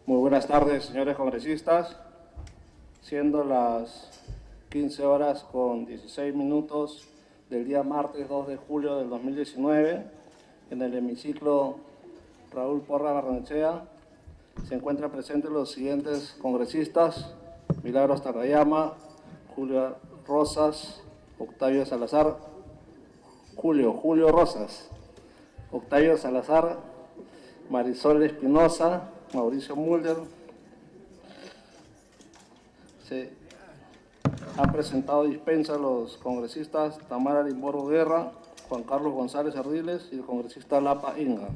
Muy buenas tardes, señores congresistas. Siendo las 15 horas con 16 minutos del día martes 2 de julio del 2019, en el hemiciclo Raúl Porras Barrenechea se encuentran presentes los siguientes congresistas: Milagros Takayama, Julio Rosas, Octavio Salazar, Julio Rosas, Octavio Salazar, Marisol Espinosa, Mauricio Mulder. Se han presentado dispensa los congresistas Tamara Limborgo Guerra, Juan Carlos González Ardiles y el congresista Lapa Inga.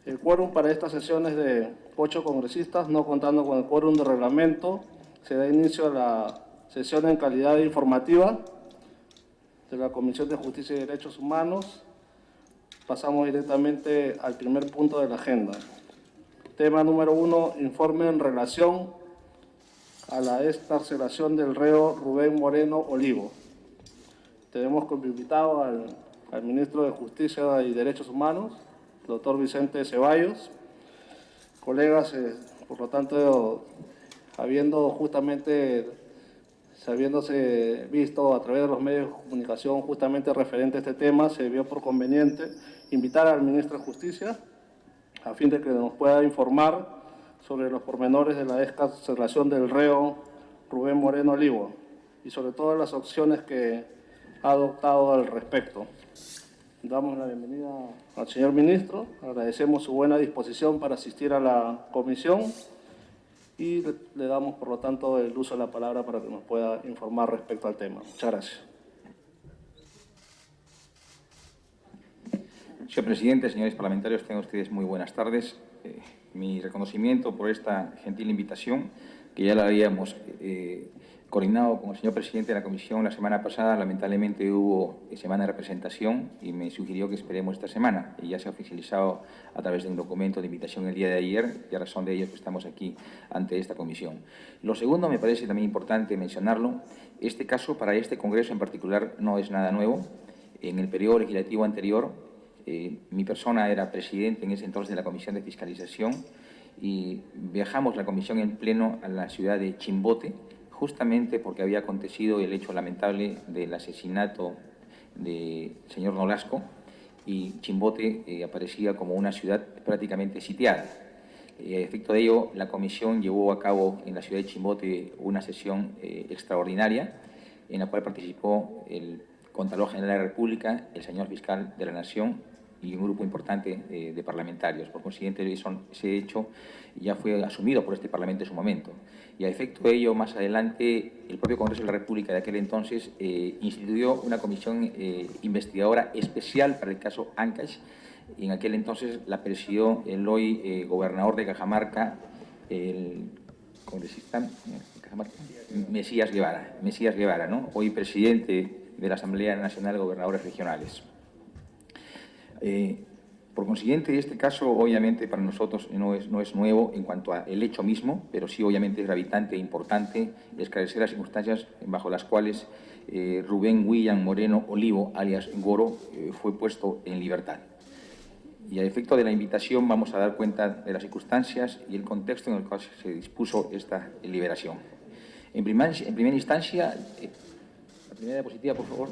El quórum para esta sesión es de 8 congresistas, no contando con el quórum de reglamento. Se da inicio a la sesión en calidad informativa de la Comisión de Justicia y Derechos Humanos. Pasamos directamente al primer punto de la agenda. Tema número 1, informe en relación a la excarcelación del reo Rubén Moreno Olivo. Tenemos como invitado al ministro de Justicia y Derechos Humanos, doctor Vicente Ceballos. Colegas, por lo tanto, habiéndose visto a través de los medios de comunicación justamente referente a este tema, se vio por conveniente invitar al ministro de Justicia a fin de que nos pueda informar sobre los pormenores de la excarcelación del reo Rubén Moreno Olivo y sobre todas las opciones que ha adoptado al respecto. Damos la bienvenida al señor ministro, agradecemos su buena disposición para asistir a la comisión y le damos, por lo tanto, el uso de la palabra para que nos pueda informar respecto al tema. Muchas gracias. Señor presidente, señores parlamentarios, tengan ustedes muy buenas tardes. Mi reconocimiento por esta gentil invitación, que ya la habíamos coordinado con el señor presidente de la comisión la semana pasada. Lamentablemente hubo semana de representación y me sugirió que esperemos esta semana. Y ya se ha oficializado a través de un documento de invitación el día de ayer, y a razón de ello que estamos aquí ante esta comisión. Lo segundo, me parece también importante mencionarlo, este caso para este Congreso en particular no es nada nuevo. En el periodo legislativo anterior, mi persona era presidente en ese entonces de la Comisión de Fiscalización y viajamos la comisión en pleno a la ciudad de Chimbote, justamente porque había acontecido el hecho lamentable del asesinato del señor Nolasco, y Chimbote aparecía como una ciudad prácticamente sitiada. A efecto de ello, la comisión llevó a cabo en la ciudad de Chimbote una sesión extraordinaria en la cual participó el Contralor General de la República, el señor Fiscal de la Nación y un grupo importante de parlamentarios. Por consiguiente, ese hecho ya fue asumido por este Parlamento en su momento. Y a efecto de ello, más adelante, el propio Congreso de la República de aquel entonces instituyó una comisión investigadora especial para el caso Ancash. Y en aquel entonces la presidió el hoy gobernador de Cajamarca, el congresista Mesías Guevara, ¿no? Hoy presidente de la Asamblea Nacional de Gobernadores Regionales. Por consiguiente, este caso obviamente para nosotros no es nuevo en cuanto al hecho mismo, pero sí obviamente es gravitante e importante esclarecer las circunstancias bajo las cuales Rubén William Moreno Olivo, alias Goro, fue puesto en libertad. Y a efecto de la invitación vamos a dar cuenta de las circunstancias y el contexto en el cual se dispuso esta liberación. En primera instancia, la primera diapositiva, por favor.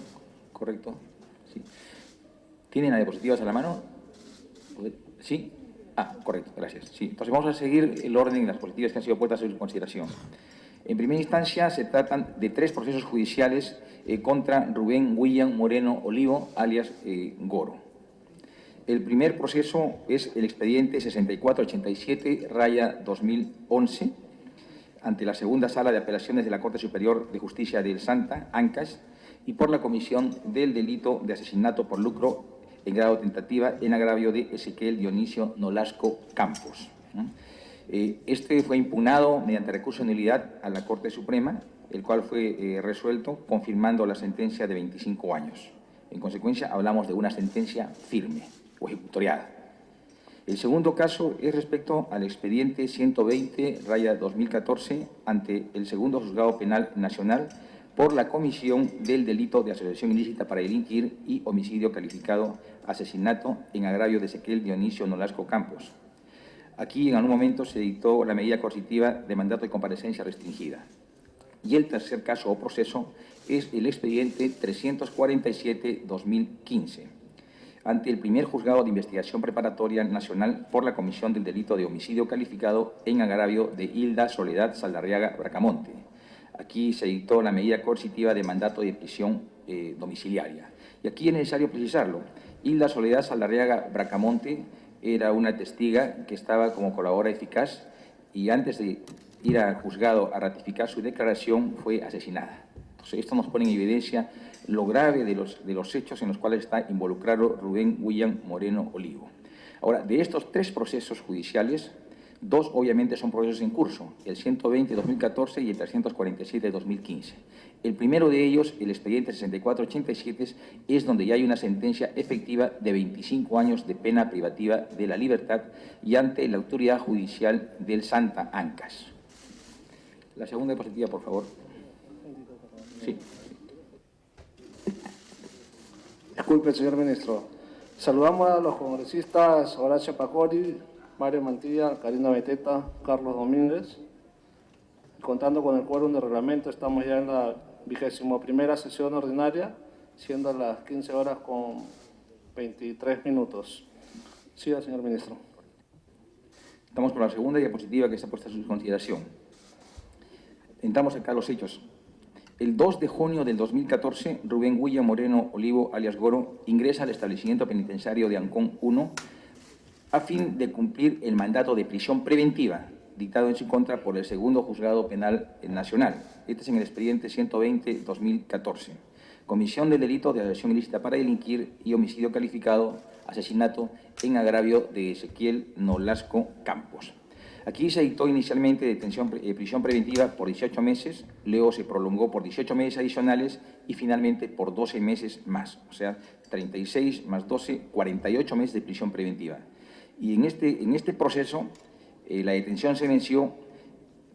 Correcto. Sí. ¿Tienen las diapositivas a la mano? ¿Sí? Ah, correcto, gracias. Sí. Entonces vamos a seguir el orden de las diapositivas que han sido puestas en consideración. En primera instancia se tratan de 3 procesos judiciales contra Rubén William Moreno Olivo, alias Goro. El primer proceso es el expediente 6487-2011 ante la segunda sala de apelaciones de la Corte Superior de Justicia del Santa, Ancash, y por la comisión del delito de asesinato por lucro en grado de tentativa en agravio de Ezequiel Dionisio Nolasco Campos. Este fue impugnado mediante recurso de nulidad a la Corte Suprema, el cual fue resuelto confirmando la sentencia de 25 años. En consecuencia, hablamos de una sentencia firme o ejecutoriada. El segundo caso es respecto al expediente 120-2014 ante el segundo Juzgado Penal Nacional por la comisión del delito de asociación ilícita para delinquir y homicidio calificado asesinato en agravio de Ezequiel Dionisio Nolasco Campos. Aquí en algún momento se dictó la medida coercitiva de mandato de comparecencia restringida. Y el tercer caso o proceso es el expediente 347-2015, ante el primer juzgado de investigación preparatoria nacional por la comisión del delito de homicidio calificado en agravio de Hilda Soledad Saldarriaga Bracamonte. Aquí se dictó la medida coercitiva de mandato de prisión domiciliaria. Y aquí es necesario precisarlo. Hilda Soledad Saldarriaga Bracamonte era una testiga que estaba como colaboradora eficaz y antes de ir al juzgado a ratificar su declaración fue asesinada. Entonces, esto nos pone en evidencia lo grave de los hechos en los cuales está involucrado Rubén William Moreno Olivo. Ahora, de estos tres procesos judiciales, dos obviamente son procesos en curso, el 120-2014 y el 347-2015. El primero de ellos, el expediente 6487, es donde ya hay una sentencia efectiva de 25 años de pena privativa de la libertad y ante la autoridad judicial del Santa Ancas. La segunda diapositiva, por favor. Sí. Disculpe, señor ministro. Saludamos a los congresistas Horacio Pacori, Mario Mantilla, Karina Beteta, Carlos Domínguez. Contando con el quórum de reglamento, estamos ya en la 21ª sesión ordinaria, siendo las 15 horas con 23 minutos. Siga, señor ministro. Estamos con la segunda diapositiva que está puesta a su consideración. Entramos acá a los hechos. El 2 de junio del 2014, Rubén William Moreno Olivo, alias Goro, ingresa al establecimiento penitenciario de Ancón 1 a fin de cumplir el mandato de prisión preventiva dictado en su contra por el segundo juzgado penal nacional. Este es en el expediente 120-2014. Comisión del delito de asociación ilícita para delinquir y homicidio calificado, asesinato en agravio de Ezequiel Nolasco Campos. Aquí se dictó inicialmente prisión preventiva por 18 meses, luego se prolongó por 18 meses adicionales y finalmente por 12 meses más, o sea, 36 más 12, 48 meses de prisión preventiva. Y en este proceso la detención se venció,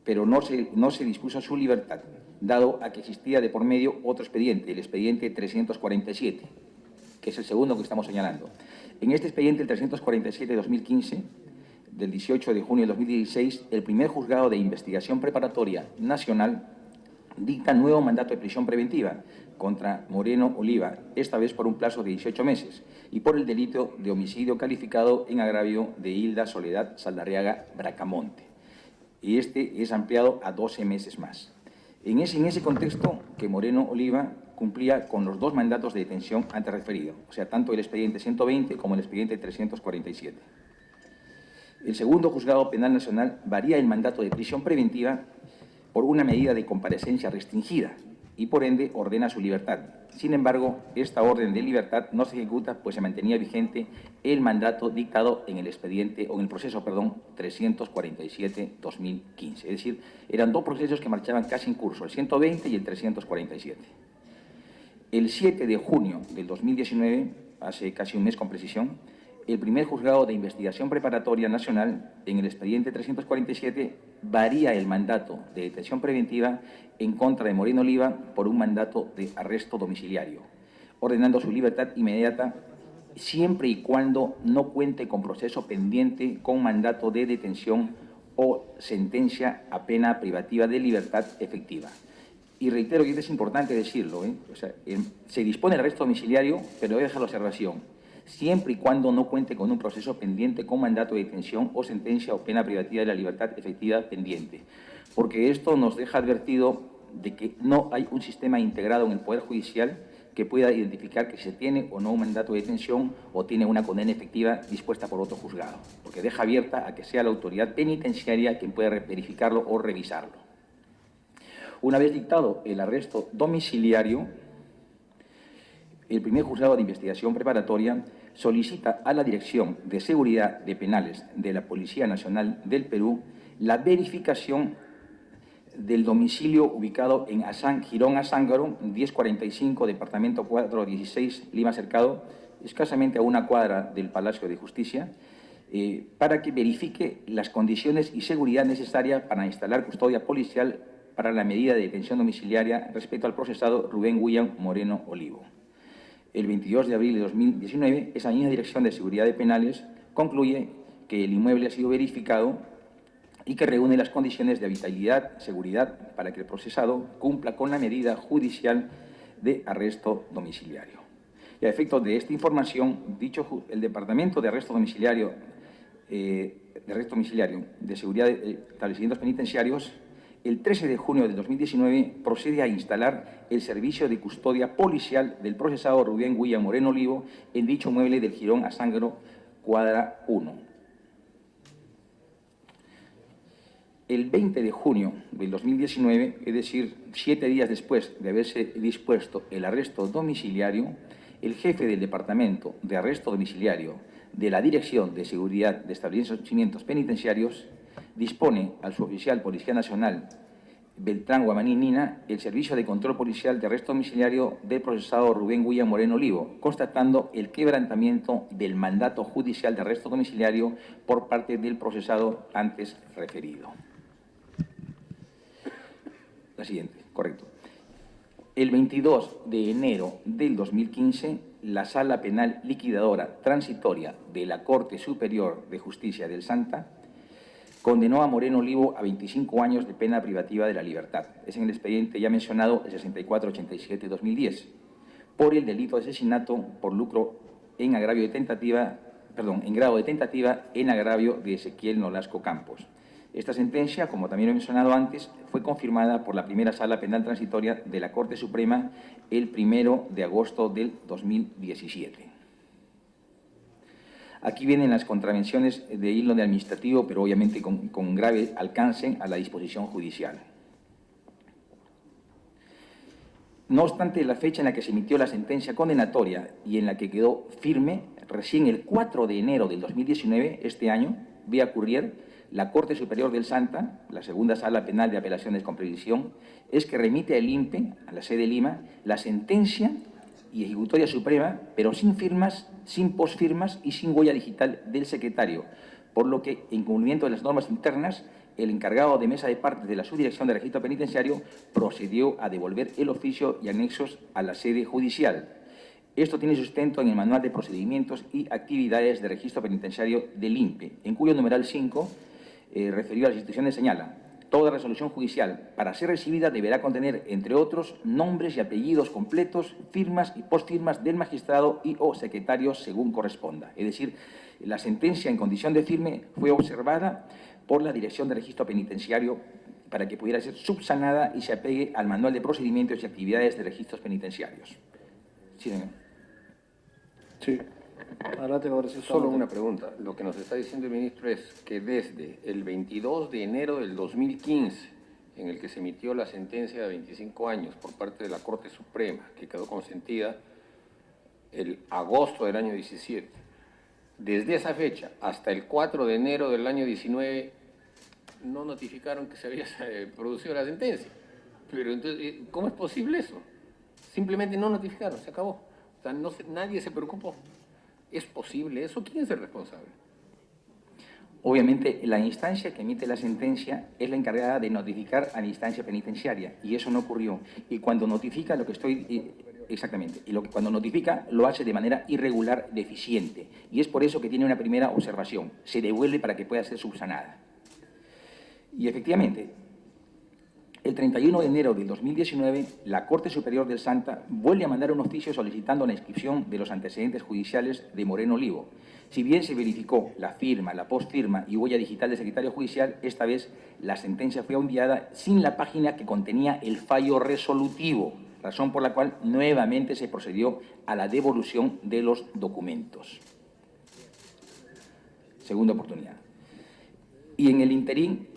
pero no se dispuso su libertad, dado a que existía de por medio otro expediente, el expediente 347, que es el segundo que estamos señalando. En este expediente, el 347-2015, del 18 de junio de 2016, el primer juzgado de investigación preparatoria nacional dicta nuevo mandato de prisión preventiva contra Moreno Oliva, esta vez por un plazo de 18 meses, y por el delito de homicidio calificado en agravio de Hilda Soledad Saldarriaga Bracamonte. Y este es ampliado a 12 meses más. En ese contexto que Moreno Oliva cumplía con los dos mandatos de detención antes referido, o sea, tanto el expediente 120 como el expediente 347. El segundo juzgado penal nacional varía el mandato de prisión preventiva por una medida de comparecencia restringida y por ende ordena su libertad. Sin embargo, esta orden de libertad no se ejecuta, pues se mantenía vigente el mandato dictado en el expediente, o en el proceso, 347-2015. Es decir, eran dos procesos que marchaban casi en curso, el 120 y el 347. El 7 de junio del 2019, hace casi un mes con precisión, el primer juzgado de investigación preparatoria nacional, en el expediente 347, varía el mandato de detención preventiva en contra de Moreno Oliva por un mandato de arresto domiciliario, ordenando su libertad inmediata siempre y cuando no cuente con proceso pendiente con mandato de detención o sentencia a pena privativa de libertad efectiva. Y reitero que es importante decirlo, se dispone el arresto domiciliario, pero deja la observación, siempre y cuando no cuente con un proceso pendiente con mandato de detención o sentencia o pena privativa de la libertad efectiva pendiente, porque esto nos deja advertido de que no hay un sistema integrado en el Poder Judicial que pueda identificar que se tiene o no un mandato de detención o tiene una condena efectiva dispuesta por otro juzgado, porque deja abierta a que sea la autoridad penitenciaria quien pueda verificarlo o revisarlo. Una vez dictado el arresto domiciliario, el primer juzgado de investigación preparatoria solicita a la Dirección de Seguridad de Penales de la Policía Nacional del Perú la verificación del domicilio ubicado en Girón Azángaro, 1045, departamento 416, Lima Cercado, escasamente a una cuadra del Palacio de Justicia, para que verifique las condiciones y seguridad necesarias para instalar custodia policial para la medida de detención domiciliaria respecto al procesado Rubén William Moreno Olivo. El 22 de abril de 2019, esa misma Dirección de Seguridad de Penales concluye que el inmueble ha sido verificado y que reúne las condiciones de habitabilidad, seguridad, para que el procesado cumpla con la medida judicial de arresto domiciliario. Y a efectos de esta información, el Departamento de Arresto Domiciliario de Seguridad de Establecimientos Penitenciarios, el 13 de junio de 2019 procede a instalar el servicio de custodia policial del procesado Rubén William Moreno Olivo en dicho mueble del Jirón Azángaro, cuadra 1. El 20 de junio del 2019, es decir, 7 días después de haberse dispuesto el arresto domiciliario, el jefe del Departamento de Arresto Domiciliario de la Dirección de Seguridad de Establecimientos Penitenciarios dispone al suboficial Policía Nacional Beltrán Guamaní Nina el servicio de control policial de arresto domiciliario del procesado Rubén William Moreno Olivo, constatando el quebrantamiento del mandato judicial de arresto domiciliario por parte del procesado antes referido. La siguiente, correcto. El 22 de enero del 2015, la Sala Penal Liquidadora Transitoria de la Corte Superior de Justicia del Santa condenó a Moreno Olivo a 25 años de pena privativa de la libertad. Es en el expediente ya mencionado, el 6487-2010, por el delito de asesinato por lucro en agravio de tentativa, en grado de tentativa en agravio de Ezequiel Nolasco Campos. Esta sentencia, como también lo he mencionado antes, fue confirmada por la primera Sala Penal Transitoria de la Corte Suprema el 1 de agosto del 2017. Aquí vienen las contravenciones de índole administrativo, pero obviamente con grave alcance a la disposición judicial. No obstante, la fecha en la que se emitió la sentencia condenatoria y en la que quedó firme, recién el 4 de enero del 2019, este año, vía courier, la Corte Superior del Santa, la segunda Sala Penal de Apelaciones con Previsión, es que remite al INPE, a la sede de Lima, la sentencia y ejecutoria suprema, pero sin firmas, sin posfirmas y sin huella digital del secretario, por lo que, en cumplimiento de las normas internas, el encargado de mesa de partes de la Subdirección de Registro Penitenciario procedió a devolver el oficio y anexos a la sede judicial. Esto tiene sustento en el Manual de Procedimientos y Actividades de Registro Penitenciario del INPE, en cuyo numeral 5, referido a las instituciones, señala: toda resolución judicial, para ser recibida, deberá contener, entre otros, nombres y apellidos completos, firmas y postfirmas del magistrado y o secretario según corresponda. Es decir, la sentencia en condición de firme fue observada por la Dirección de Registro Penitenciario para que pudiera ser subsanada y se apegue al Manual de Procedimientos y Actividades de Registros Penitenciarios. Sí, señor. Sí. Adelante, congresista. Solo una pregunta. Lo que nos está diciendo el ministro es que desde el 22 de enero del 2015, en el que se emitió la sentencia de 25 años por parte de la Corte Suprema, que quedó consentida el agosto del año 17, desde esa fecha hasta el 4 de enero del año 19, no notificaron que se había producido la sentencia. Pero entonces, ¿cómo es posible eso? Simplemente no notificaron, se acabó. O sea, nadie se preocupó. ¿Es posible eso? ¿Quién es el responsable? Obviamente, la instancia que emite la sentencia es la encargada de notificar a la instancia penitenciaria, y eso no ocurrió. Y cuando notifica, lo que estoy... Exactamente. Y cuando notifica, lo hace de manera irregular, deficiente. Y es por eso que tiene una primera observación. Se devuelve para que pueda ser subsanada. Y efectivamente, el 31 de enero del 2019, la Corte Superior del Santa vuelve a mandar un oficio solicitando la inscripción de los antecedentes judiciales de Moreno Olivo. Si bien se verificó la firma, la postfirma y huella digital del secretario judicial, esta vez la sentencia fue enviada sin la página que contenía el fallo resolutivo, razón por la cual nuevamente se procedió a la devolución de los documentos. Segunda oportunidad. Y en el interín,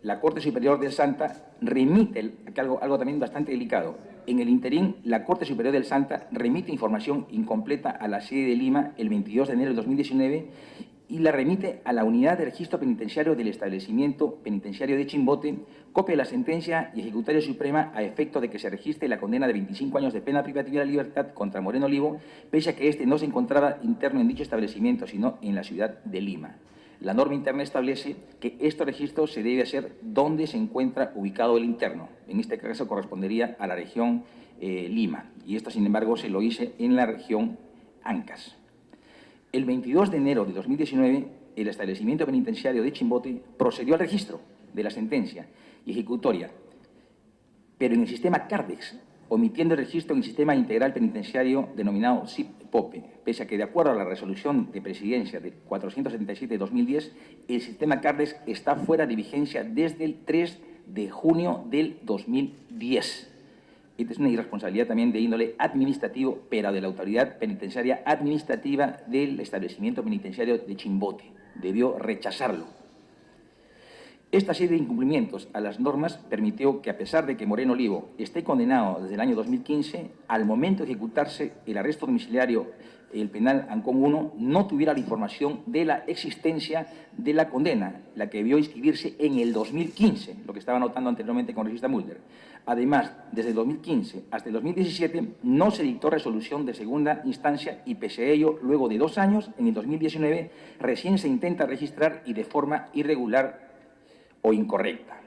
la Corte Superior del Santa remite, algo también bastante delicado, en el interín, la Corte Superior del Santa remite información incompleta a la sede de Lima el 22 de enero de 2019 y la remite a la Unidad de Registro Penitenciario del Establecimiento Penitenciario de Chimbote, copia de la sentencia y ejecutoria suprema a efecto de que se registre la condena de 25 años de pena privativa de la libertad contra Moreno Olivo, pese a que éste no se encontraba interno en dicho establecimiento, sino en la ciudad de Lima. La norma interna establece que este registro se debe hacer donde se encuentra ubicado el interno. En este caso correspondería a la región Lima, y esto, sin embargo, se lo hice en la región Ancas. El 22 de enero de 2019, el establecimiento penitenciario de Chimbote procedió al registro de la sentencia y ejecutoria, pero en el sistema CARDEX, omitiendo el registro en el sistema integral penitenciario denominado SIP-POPE, pese a que, de acuerdo a la resolución de presidencia de 477 de 2010, el sistema CARDEX está fuera de vigencia desde el 3 de junio del 2010. Esta es una irresponsabilidad también de índole administrativo, pero de la autoridad penitenciaria administrativa del establecimiento penitenciario de Chimbote. Debió rechazarlo. Esta serie de incumplimientos a las normas permitió que, a pesar de que Moreno Olivo esté condenado desde el año 2015, al momento de ejecutarse el arresto domiciliario, el penal Ancón 1 no tuviera la información de la existencia de la condena, la que debió inscribirse en el 2015, lo que estaba anotando anteriormente con Regista Mulder. Además, desde el 2015 hasta el 2017 no se dictó resolución de segunda instancia y, pese a ello, luego de 2 años, en el 2019, recién se intenta registrar y de forma irregular o incorrecta.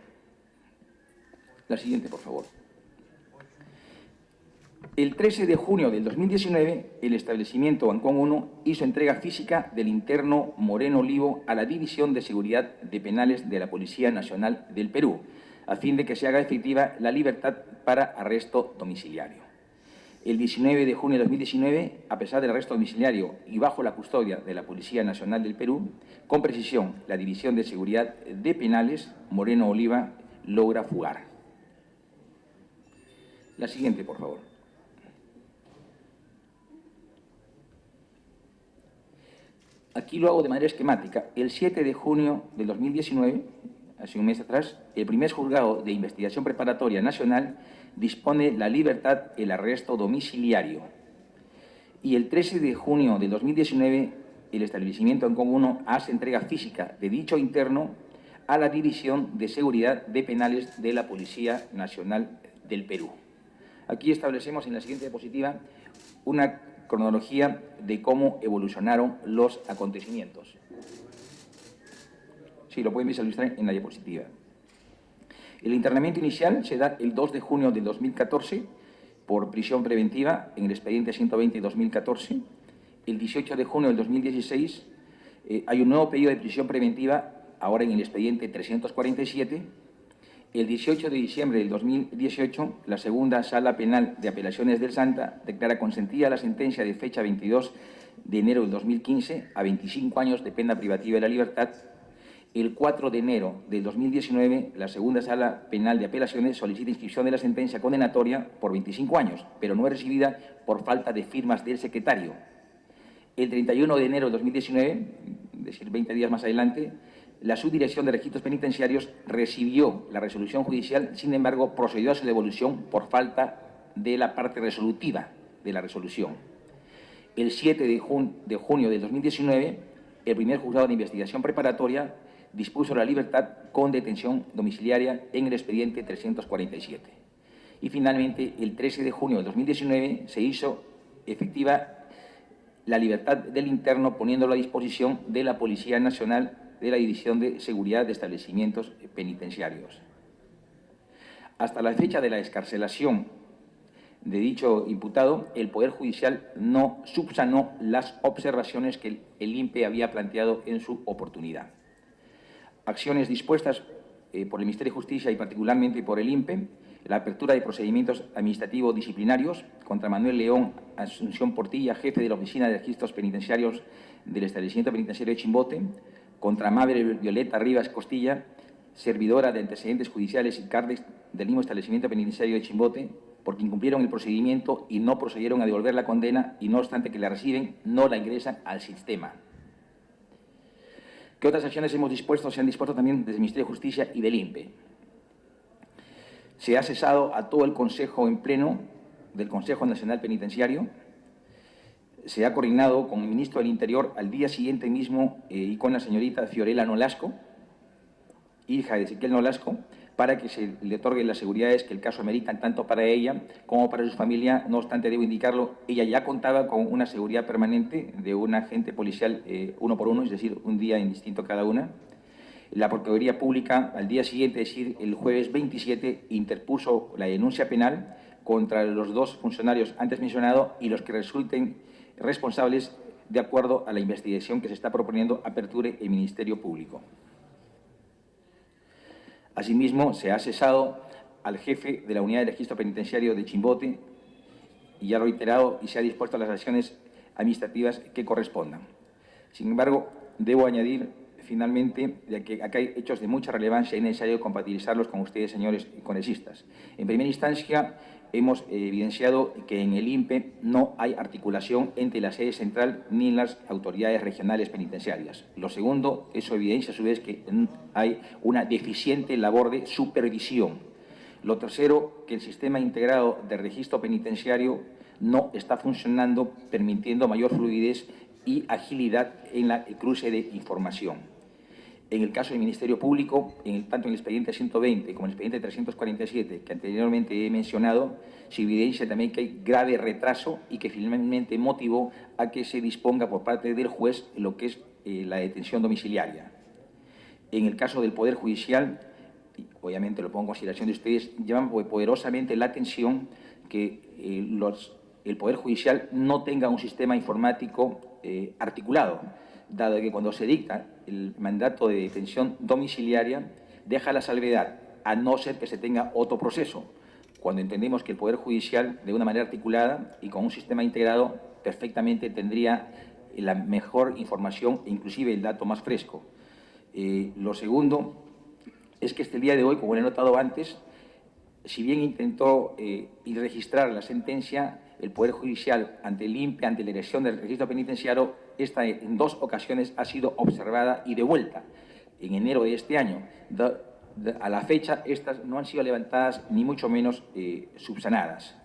La siguiente, por favor. El 13 de junio del 2019, el establecimiento Ancón 1 hizo entrega física del interno Moreno Olivo a la División de Seguridad de Penales de la Policía Nacional del Perú, a fin de que se haga efectiva la libertad para arresto domiciliario. El 19 de junio de 2019, a pesar del arresto domiciliario y bajo la custodia de la Policía Nacional del Perú, con precisión, la División de Seguridad de Penales, Moreno Oliva, logra fugar. La siguiente, por favor. Aquí lo hago de manera esquemática. El 7 de junio del 2019, hace un mes atrás, el primer juzgado de investigación preparatoria nacional dispone la libertad, el arresto domiciliario. Y el 13 de junio del 2019, el establecimiento Ancón 1 hace entrega física de dicho interno a la División de Seguridad de Penales de la Policía Nacional del Perú. Aquí establecemos en la siguiente diapositiva una cronología de cómo evolucionaron los acontecimientos. Sí, lo pueden visualizar en la diapositiva. El internamiento inicial se da el 2 de junio del 2014 por prisión preventiva en el expediente 120-2014. El 18 de junio del 2016 hay un nuevo pedido de prisión preventiva, ahora en el expediente 347. El 18 de diciembre del 2018, la segunda Sala Penal de Apelaciones del Santa declara consentida la sentencia de fecha 22 de enero del 2015 a 25 años de pena privativa de la libertad. El 4 de enero del 2019, la segunda Sala Penal de Apelaciones solicita inscripción de la sentencia condenatoria por 25 años, pero no es recibida por falta de firmas del secretario. El 31 de enero del 2019, es decir, 20 días más adelante, la Subdirección de Registros Penitenciarios recibió la resolución judicial, sin embargo, procedió a su devolución por falta de la parte resolutiva de la resolución. El 7 de junio del 2019, el primer juzgado de investigación preparatoria dispuso la libertad con detención domiciliaria en el expediente 347. Y finalmente, el 13 de junio del 2019 se hizo efectiva la libertad del interno poniéndolo a disposición de la Policía Nacional de la División de Seguridad de Establecimientos Penitenciarios. Hasta la fecha de la excarcelación de dicho imputado, el Poder Judicial no subsanó las observaciones que el INPE había planteado en su oportunidad. Acciones dispuestas por el Ministerio de Justicia y particularmente por el INPE, la apertura de procedimientos administrativos disciplinarios contra Manuel León Asunción Portilla, jefe de la Oficina de Registros Penitenciarios del Establecimiento Penitenciario de Chimbote, contra Mabel Violeta Rivas Costilla, servidora de antecedentes judiciales y CARDEX del mismo Establecimiento Penitenciario de Chimbote, porque incumplieron el procedimiento y no procedieron a devolver la condena y, no obstante que la reciben, no la ingresan al sistema. ¿Qué otras acciones hemos dispuesto? Se han dispuesto también desde el Ministerio de Justicia y del INPE. Se ha cesado a todo el Consejo en pleno del Consejo Nacional Penitenciario. Se ha coordinado con el Ministro del Interior al día siguiente mismo y con la señorita Fiorella Nolasco, hija de Ezequiel Nolasco, para que se le otorguen las seguridades que el caso ameritan tanto para ella como para su familia. No obstante, debo indicarlo, ella ya contaba con una seguridad permanente de un agente policial 1 por 1, es decir, un día indistinto cada una. La Procuraduría Pública, al día siguiente, es decir, el jueves 27, interpuso la denuncia penal contra los 2 funcionarios antes mencionados y los que resulten responsables de acuerdo a la investigación que se está proponiendo aperture el Ministerio Público. Asimismo, se ha cesado al jefe de la Unidad de Registro Penitenciario de Chimbote y ya reiterado y se ha dispuesto a las acciones administrativas que correspondan. Sin embargo, debo añadir finalmente ya que acá hay hechos de mucha relevancia y es necesario compatibilizarlos con ustedes, señores congresistas. En primera instancia, hemos evidenciado que en el INPE no hay articulación entre la sede central ni las autoridades regionales penitenciarias. Lo segundo, eso evidencia a su vez que hay una deficiente labor de supervisión. Lo tercero, que el sistema integrado de registro penitenciario no está funcionando, permitiendo mayor fluidez y agilidad en el cruce de información. En el caso del Ministerio Público, tanto en el expediente 120 como en el expediente 347, que anteriormente he mencionado, se evidencia también que hay grave retraso y que finalmente motivó a que se disponga por parte del juez lo que es la detención domiciliaria. En el caso del Poder Judicial, obviamente lo pongo en consideración de ustedes, llaman poderosamente la atención que el Poder Judicial no tenga un sistema informático articulado, dado que cuando se dicta el mandato de detención domiciliaria deja la salvedad, a no ser que se tenga otro proceso, cuando entendemos que el Poder Judicial, de una manera articulada y con un sistema integrado, perfectamente tendría la mejor información e inclusive el dato más fresco. Lo segundo es que el día de hoy, como le he notado antes, si bien intentó registrar la sentencia, el Poder Judicial ante el INPE, ante la Dirección del Registro Penitenciario, esta en 2 ocasiones ha sido observada y devuelta. En enero de este año, a la fecha, estas no han sido levantadas ni mucho menos subsanadas.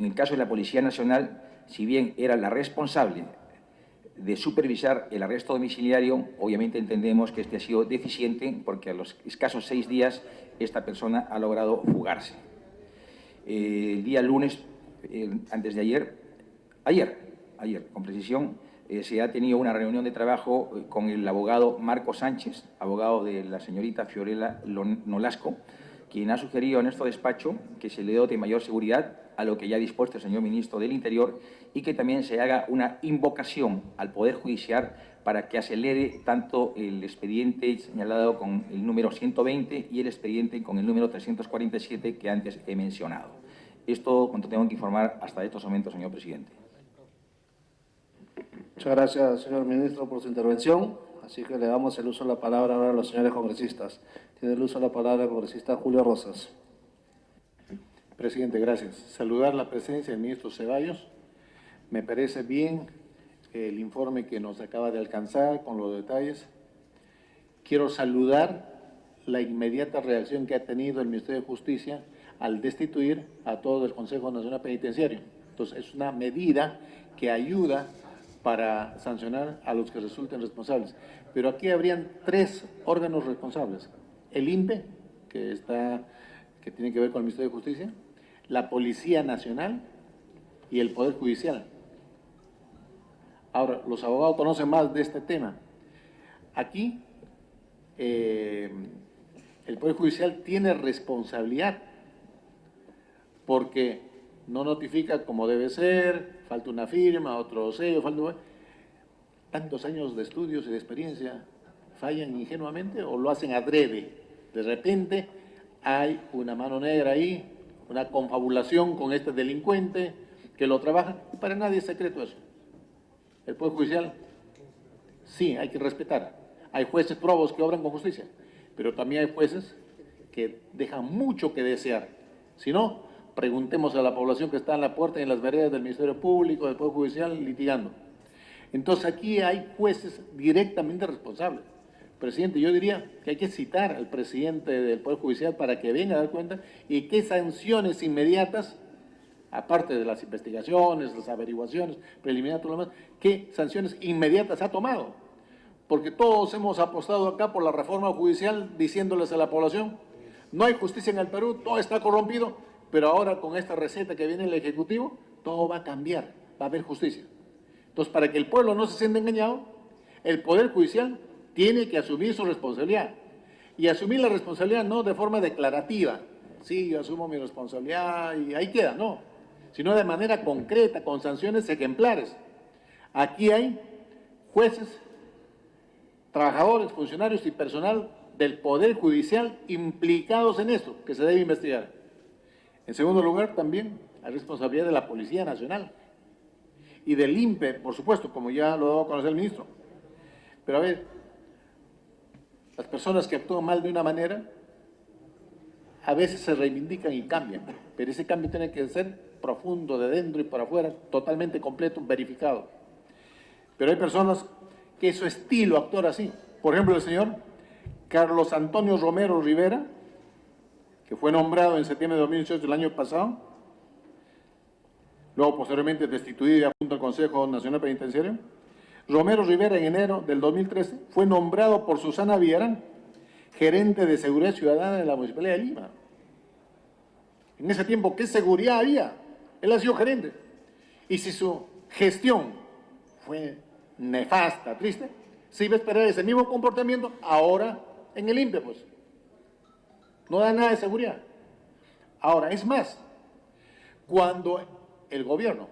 En el caso de la Policía Nacional, si bien era la responsable de supervisar el arresto domiciliario, obviamente entendemos que este ha sido deficiente porque a los escasos 6 días esta persona ha logrado fugarse. El día lunes, antes de ayer, con precisión, se ha tenido una reunión de trabajo con el abogado Marco Sánchez, abogado de la señorita Fiorella Nolasco, quien ha sugerido en nuestro despacho que se le dote mayor seguridad a lo que ya ha dispuesto el señor ministro del Interior y que también se haga una invocación al Poder Judicial para que acelere tanto el expediente señalado con el número 120 y el expediente con el número 347 que antes he mencionado. Esto cuanto tengo que informar hasta estos momentos, señor presidente. Muchas gracias, señor ministro, por su intervención. Así que le damos el uso de la palabra ahora a los señores congresistas. Tiene el uso de la palabra el congresista Julio Rosas. Presidente, gracias. Saludar la presencia del ministro Ceballos. Me parece bien el informe que nos acaba de alcanzar con los detalles. Quiero saludar la inmediata reacción que ha tenido el Ministerio de Justicia al destituir a todo el Consejo Nacional Penitenciario. Entonces, es una medida que ayuda para sancionar a los que resulten responsables. Pero aquí habrían 3 órganos responsables. El INPE, que tiene que ver con el Ministerio de Justicia, la Policía Nacional y el Poder Judicial. Ahora, los abogados conocen más de este tema. Aquí, el Poder Judicial tiene responsabilidad porque no notifica como debe ser, falta una firma, otro sello, tantos años de estudios y de experiencia, ¿fallan ingenuamente o lo hacen adrede? De repente hay una mano negra ahí, una confabulación con este delincuente que lo trabaja, y para nadie es secreto eso. El Poder Judicial, sí, hay que respetar. Hay jueces probos que obran con justicia, pero también hay jueces que dejan mucho que desear. Si no, preguntemos a la población que está en la puerta y en las veredas del Ministerio Público, del Poder Judicial, litigando. Entonces aquí hay jueces directamente responsables. Presidente, yo diría que hay que citar al presidente del Poder Judicial para que venga a dar cuenta y qué sanciones inmediatas, aparte de las investigaciones, las averiguaciones preliminares, todo lo demás, qué sanciones inmediatas ha tomado. Porque todos hemos apostado acá por la reforma judicial diciéndoles a la población, no hay justicia en el Perú, todo está corrompido, pero ahora con esta receta que viene el Ejecutivo, todo va a cambiar, va a haber justicia. Entonces, para que el pueblo no se sienta engañado, el Poder Judicial tiene que asumir su responsabilidad. Y asumir la responsabilidad no de forma declarativa. Sí, yo asumo mi responsabilidad y ahí queda, no. Sino de manera concreta, con sanciones ejemplares. Aquí hay jueces, trabajadores, funcionarios y personal del Poder Judicial implicados en esto, que se debe investigar. En segundo lugar, también hay responsabilidad de la Policía Nacional y del INPE, por supuesto, como ya lo debo conocer el ministro. Pero a ver, las personas que actúan mal de una manera, a veces se reivindican y cambian, pero ese cambio tiene que ser profundo, de dentro y para afuera, totalmente completo, verificado. Pero hay personas que su estilo actuar así. Por ejemplo, el señor Carlos Antonio Romero Rivera, que fue nombrado en septiembre de 2018 del año pasado, luego posteriormente destituido junto al Consejo Nacional Penitenciario. Romero Rivera en enero del 2013 fue nombrado por Susana Villarán, gerente de Seguridad Ciudadana de la Municipalidad de Lima. En ese tiempo, ¿qué seguridad había? Él ha sido gerente. Y si su gestión fue nefasta, triste, se iba a esperar ese mismo comportamiento ahora en el INPE, pues. No da nada de seguridad. Ahora, es más, cuando el gobierno,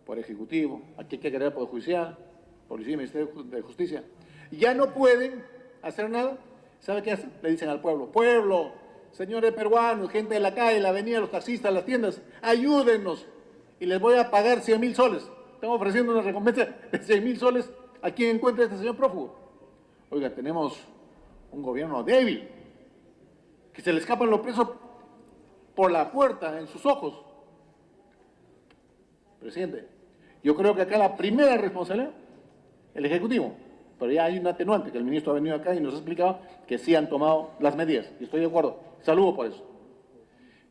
por ejecutivo, aquí hay que crear Poder Judicial, Policía y Ministerio de Justicia, ya no pueden hacer nada, ¿sabe qué hacen? Le dicen al pueblo, pueblo, señores peruanos, gente de la calle, la avenida, los taxistas, las tiendas, ayúdennos y les voy a pagar 100.000 soles. Estamos ofreciendo una recompensa de 100.000 soles a quien encuentre este señor prófugo. Oiga, tenemos un gobierno débil, que se le escapan los presos por la puerta, en sus ojos. Presidente, yo creo que acá la primera responsabilidad, el Ejecutivo, pero ya hay un atenuante, que el ministro ha venido acá y nos ha explicado que sí han tomado las medidas, y estoy de acuerdo, saludo por eso.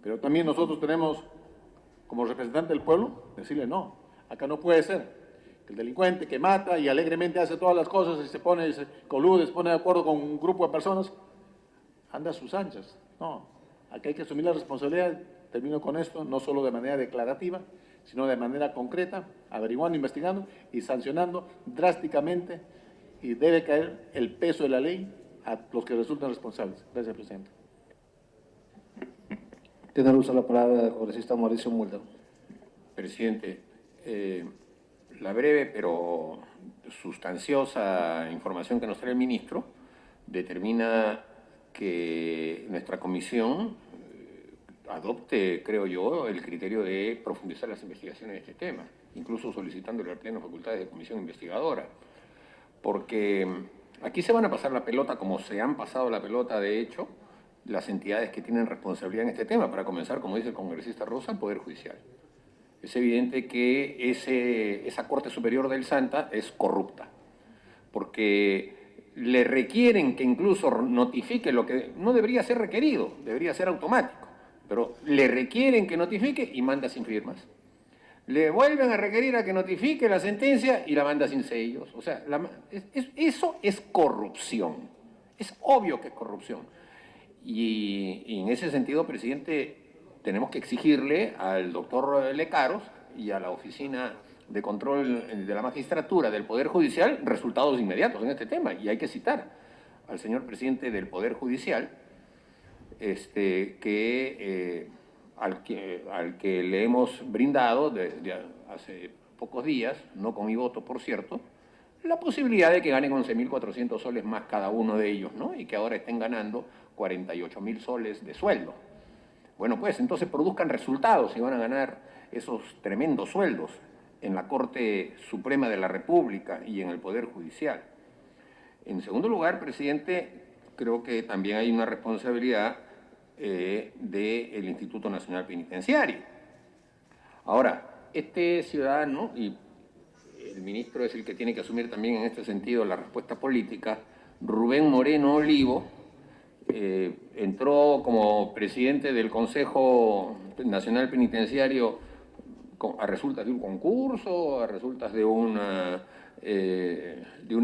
Pero también nosotros tenemos, como representante del pueblo, decirle no, acá no puede ser que el delincuente que mata y alegremente hace todas las cosas y se pone, se colude, se pone de acuerdo con un grupo de personas, anda a sus anchas. No, acá hay que asumir la responsabilidad, termino con esto, no solo de manera declarativa, sino de manera concreta, averiguando, investigando y sancionando drásticamente, y debe caer el peso de la ley a los que resultan responsables. Gracias, presidente. Tiene el uso de la palabra el congresista Mauricio Mulder. Presidente, la breve pero sustanciosa información que nos trae el ministro determina que nuestra comisión adopte, creo yo, el criterio de profundizar las investigaciones de este tema, incluso solicitándole al Pleno facultades de comisión investigadora, porque aquí se van a pasar la pelota como se han pasado la pelota, de hecho, las entidades que tienen responsabilidad en este tema, para comenzar, como dice el congresista Rosa, el Poder Judicial. Es evidente que esa Corte Superior del Santa es corrupta, porque le requieren que incluso notifique lo que no debería ser requerido, debería ser automático, pero le requieren que notifique y manda sin firmas. Le vuelven a requerir a que notifique la sentencia y la manda sin sellos. O sea, eso es corrupción, es obvio que es corrupción. Y en ese sentido, presidente, tenemos que exigirle al doctor Lecaros y a la Oficina de Control de la Magistratura del Poder Judicial resultados inmediatos en este tema. Y hay que citar al señor presidente del Poder Judicial, al que le hemos brindado desde hace pocos días, no con mi voto, por cierto, la posibilidad de que ganen 11.400 soles más cada uno de ellos, ¿no? Y que ahora estén ganando 48.000 soles de sueldo. Bueno, pues entonces produzcan resultados y van a ganar esos tremendos sueldos en la Corte Suprema de la República y en el Poder Judicial. En segundo lugar, presidente, creo que también hay una responsabilidad del Instituto Nacional Penitenciario. Ahora, este ciudadano, y el ministro es el que tiene que asumir también en este sentido la respuesta política, Rubén Moreno Olivo, entró como presidente del Consejo Nacional Penitenciario a resultas de un concurso, a resultas de una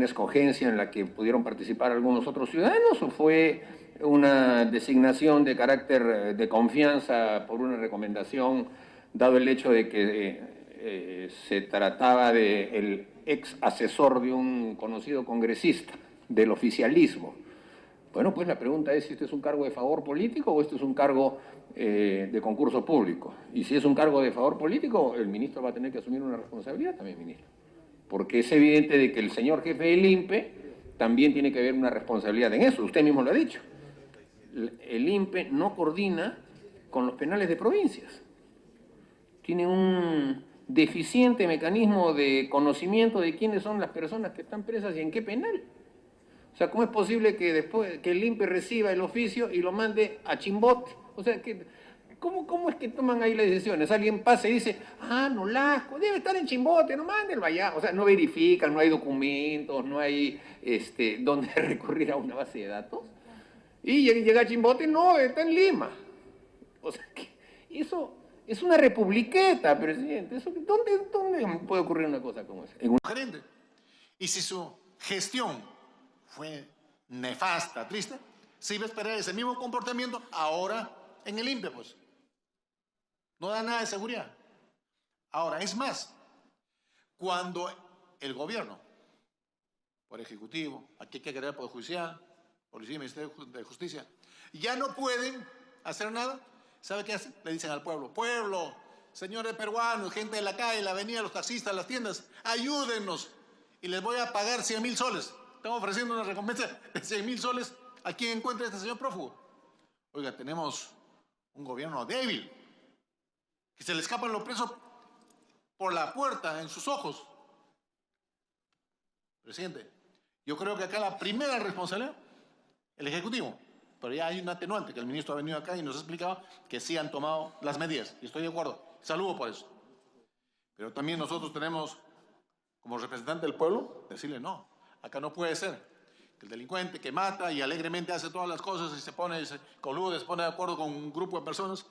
escogencia en la que pudieron participar algunos otros ciudadanos, o fue una designación de carácter de confianza por una recomendación, dado el hecho de que se trataba del ex asesor de un conocido congresista del oficialismo. Bueno, pues la pregunta es si este es un cargo de favor político o este es un cargo de concurso público. Y si es un cargo de favor político, el ministro va a tener que asumir una responsabilidad también, ministro. porque es evidente de que el señor jefe del INPE también tiene que haber una responsabilidad en eso, usted mismo lo ha dicho. El INPE no coordina con los penales de provincias. Tiene un deficiente mecanismo de conocimiento de quiénes son las personas que están presas y en qué penal. O sea, ¿cómo es posible que después que el INPE reciba el oficio y lo mande a Chimbote? O sea, ¿cómo es que toman ahí las decisiones? Alguien pasa y dice, Nolasco, debe estar en Chimbote, no mándenlo allá. O sea, no verifican, no hay documentos, no hay dónde recurrir a una base de datos. Y llega a Chimbote, no, está en Lima. O sea, que eso es una republiqueta, presidente. ¿Dónde puede ocurrir una cosa como esa? Gerente. Y si su gestión fue nefasta, triste, se iba a esperar ese mismo comportamiento ahora en el INPE, pues. No da nada de seguridad. Ahora, es más, cuando el gobierno, por ejecutivo, aquí hay que crear poder judicial, policía y Ministerio de Justicia, ya no pueden hacer nada, ¿sabe qué hacen? Le dicen al pueblo, pueblo, señores peruanos, gente de la calle, la avenida, los taxistas, las tiendas, ayúdennos y les voy a pagar 100.000 soles. Estamos ofreciendo una recompensa de 100.000 soles a quien encuentre este señor prófugo. Oiga, tenemos un gobierno débil, que se le escapan los presos por la puerta, en sus ojos. Presidente, yo creo que acá la primera responsabilidad, el Ejecutivo, pero ya hay un atenuante, que el ministro ha venido acá y nos ha explicado que sí han tomado las medidas, y estoy de acuerdo, saludo por eso. Pero también nosotros tenemos, como representante del pueblo, decirle no, acá no puede ser que el delincuente que mata y alegremente hace todas las cosas y se colude, se pone de acuerdo con un grupo de personas,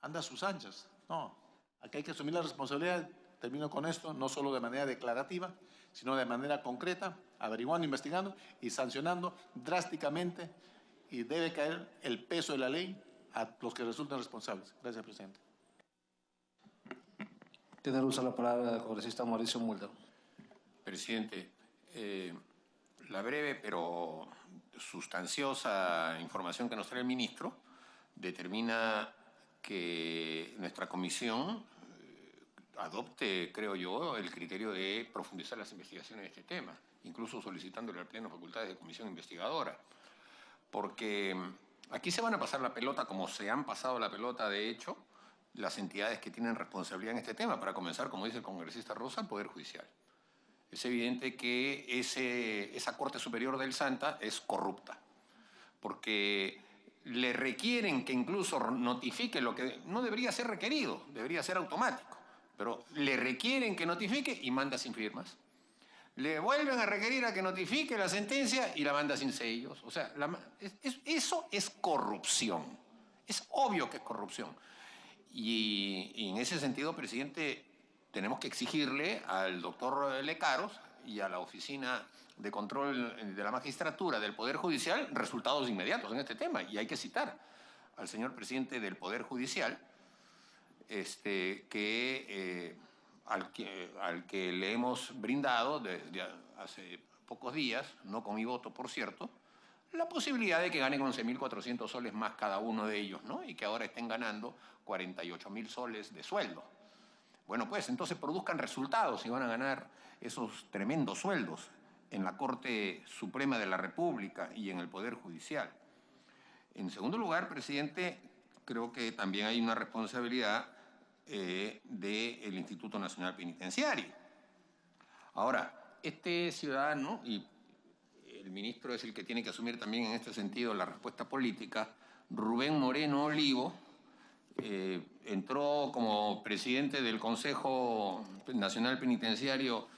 anda a sus anchas. No, aquí hay que asumir la responsabilidad, termino con esto, no solo de manera declarativa, sino de manera concreta, averiguando, investigando y sancionando drásticamente, y debe caer el peso de la ley a los que resulten responsables. Gracias, presidente. Tiene uso la palabra el congresista Mauricio Mulder. Presidente, la breve pero sustanciosa información que nos trae el ministro determina que nuestra comisión adopte, creo yo, el criterio de profundizar las investigaciones de este tema, incluso solicitándole al Pleno facultades de comisión investigadora, porque aquí se van a pasar la pelota como se han pasado la pelota, de hecho, las entidades que tienen responsabilidad en este tema, para comenzar, como dice el congresista Rosa, el Poder Judicial. Es evidente que esa Corte Superior del Santa es corrupta, porque le requieren que incluso notifique lo que no debería ser requerido, debería ser automático, pero le requieren que notifique y manda sin firmas. Le vuelven a requerir a que notifique la sentencia y la manda sin sellos. O sea, eso es corrupción. Es obvio que es corrupción. Y en ese sentido, presidente, tenemos que exigirle al doctor Lecaros y a la Oficina de Control de la Magistratura del Poder Judicial resultados inmediatos en este tema. Y hay que citar al señor presidente del Poder Judicial, al que le hemos brindado desde hace pocos días, no con mi voto, por cierto, la posibilidad de que ganen 11.400 soles más cada uno de ellos, ¿no? Y que ahora estén ganando 48.000 soles de sueldo. Bueno, pues entonces produzcan resultados y van a ganar esos tremendos sueldos en la Corte Suprema de la República y en el Poder Judicial. En segundo lugar, presidente, creo que también hay una responsabilidad del Instituto Nacional Penitenciario. Ahora, este ciudadano, y el ministro es el que tiene que asumir también en este sentido la respuesta política, Rubén Moreno Olivo, entró como presidente del Consejo Nacional Penitenciario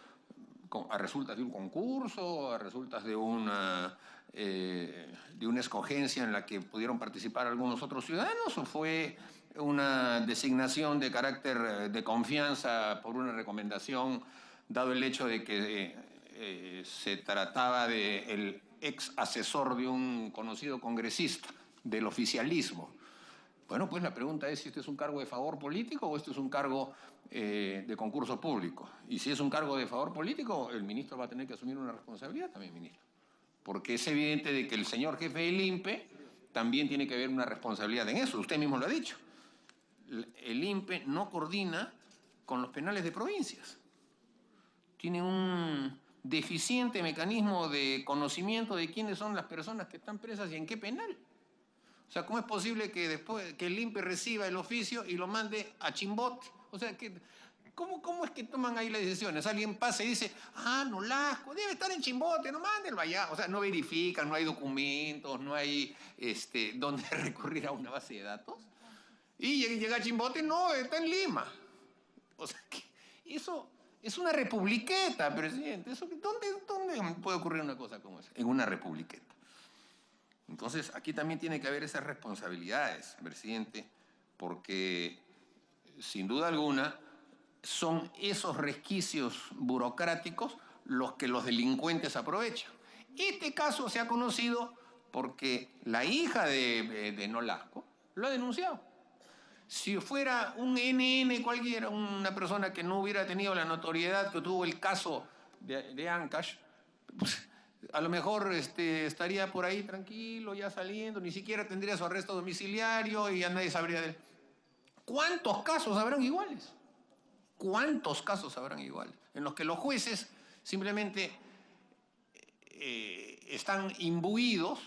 a resultas de un concurso, a resultas de una escogencia en la que pudieron participar algunos otros ciudadanos, o fue una designación de carácter de confianza por una recomendación, dado el hecho de que se trataba del ex asesor de un conocido congresista del oficialismo. Bueno, pues la pregunta es si este es un cargo de favor político o este es un cargo de concurso público. Y si es un cargo de favor político, el ministro va a tener que asumir una responsabilidad también, ministro. Porque es evidente de que el señor jefe del INPE también tiene que haber una responsabilidad en eso. Usted mismo lo ha dicho. El INPE no coordina con los penales de provincias. tienen un deficiente mecanismo de conocimiento de quiénes son las personas que están presas y en qué penal. O sea, ¿cómo es posible que después que el INPE reciba el oficio y lo mande a Chimbote? O sea, ¿cómo es que toman ahí las decisiones? Alguien pasa y dice, Nolasco, debe estar en Chimbote, no mándenlo allá. O sea, no verifican, no hay documentos, no hay dónde recurrir a una base de datos. Y llega a Chimbote, no, está en Lima. O sea, que eso es una republiqueta, presidente. ¿Dónde puede ocurrir una cosa como esa? En una republiqueta. Entonces, aquí también tiene que haber esas responsabilidades, presidente, porque, sin duda alguna, son esos resquicios burocráticos los que los delincuentes aprovechan. Este caso se ha conocido porque la hija de Nolasco lo ha denunciado. Si fuera un NN cualquiera, una persona que no hubiera tenido la notoriedad que tuvo el caso de Ancash, pues, a lo mejor estaría por ahí tranquilo, ya saliendo, ni siquiera tendría su arresto domiciliario y ya nadie sabría de él. ¿Cuántos casos habrán iguales? ¿Cuántos casos habrán iguales? En los que los jueces simplemente están imbuidos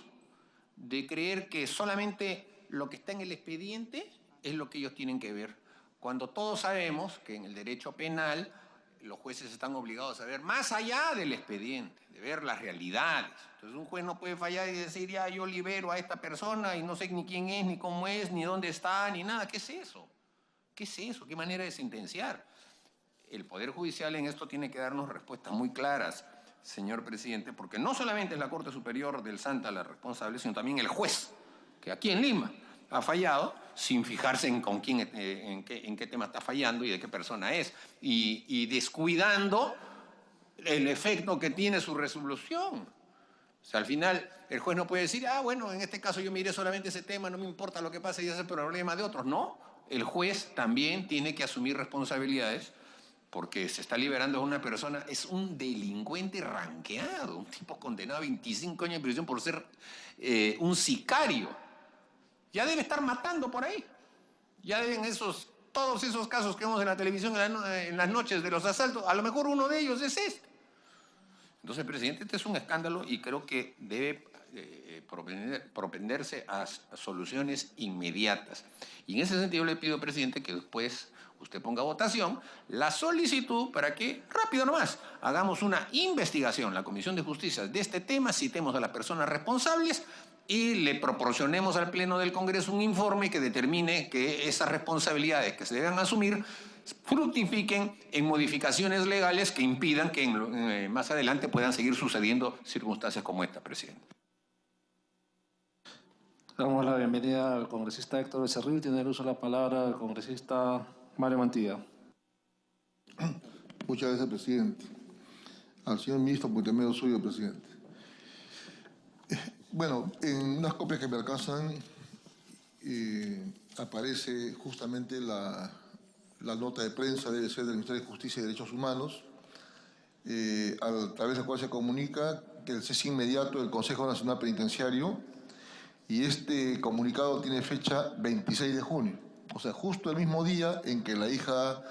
de creer que solamente lo que está en el expediente es lo que ellos tienen que ver. Cuando todos sabemos que en el derecho penal los jueces están obligados a ver más allá del expediente, de ver las realidades. Entonces un juez no puede fallar y decir, ya yo libero a esta persona y no sé ni quién es, ni cómo es, ni dónde está, ni nada. ¿Qué es eso? ¿Qué es eso? ¿Qué manera de sentenciar? El Poder Judicial en esto tiene que darnos respuestas muy claras, señor presidente, porque no solamente es la Corte Superior del Santa la responsable, sino también el juez, que aquí en Lima ha fallado sin fijarse en con quién, en qué tema está fallando y de qué persona es, y descuidando el efecto que tiene su resolución. O sea, al final el juez no puede decir, bueno, en este caso yo miré solamente ese tema, no me importa lo que pase y ese es el problema de otros. No, el juez también tiene que asumir responsabilidades porque se está liberando a una persona, es un delincuente ranqueado, un tipo condenado a 25 años de prisión por ser un sicario. Ya debe estar matando por ahí. Ya deben todos esos casos que vemos en la televisión en las noches de los asaltos, a lo mejor uno de ellos es este. Entonces, presidente, este es un escándalo y creo que debe propenderse a soluciones inmediatas. Y en ese sentido le pido, presidente, que después usted ponga a votación la solicitud para que, rápido nomás, hagamos una investigación, la Comisión de Justicia, de este tema, citemos a las personas responsables y le proporcionemos al Pleno del Congreso un informe que determine que esas responsabilidades que se deben asumir fructifiquen en modificaciones legales que impidan que más adelante puedan seguir sucediendo circunstancias como esta, presidente. Damos la bienvenida al congresista Héctor Becerril. Tiene el uso de la palabra el congresista Mario Mantilla. Muchas gracias, presidente. Al señor ministro, por intermedio suyo, presidente. Bueno, en unas copias que me alcanzan aparece justamente la nota de prensa, debe ser del Ministerio de Justicia y Derechos Humanos, a través de la cual se comunica que el cese inmediato del Consejo Nacional Penitenciario, y este comunicado tiene fecha 26 de junio, o sea, justo el mismo día en que la hija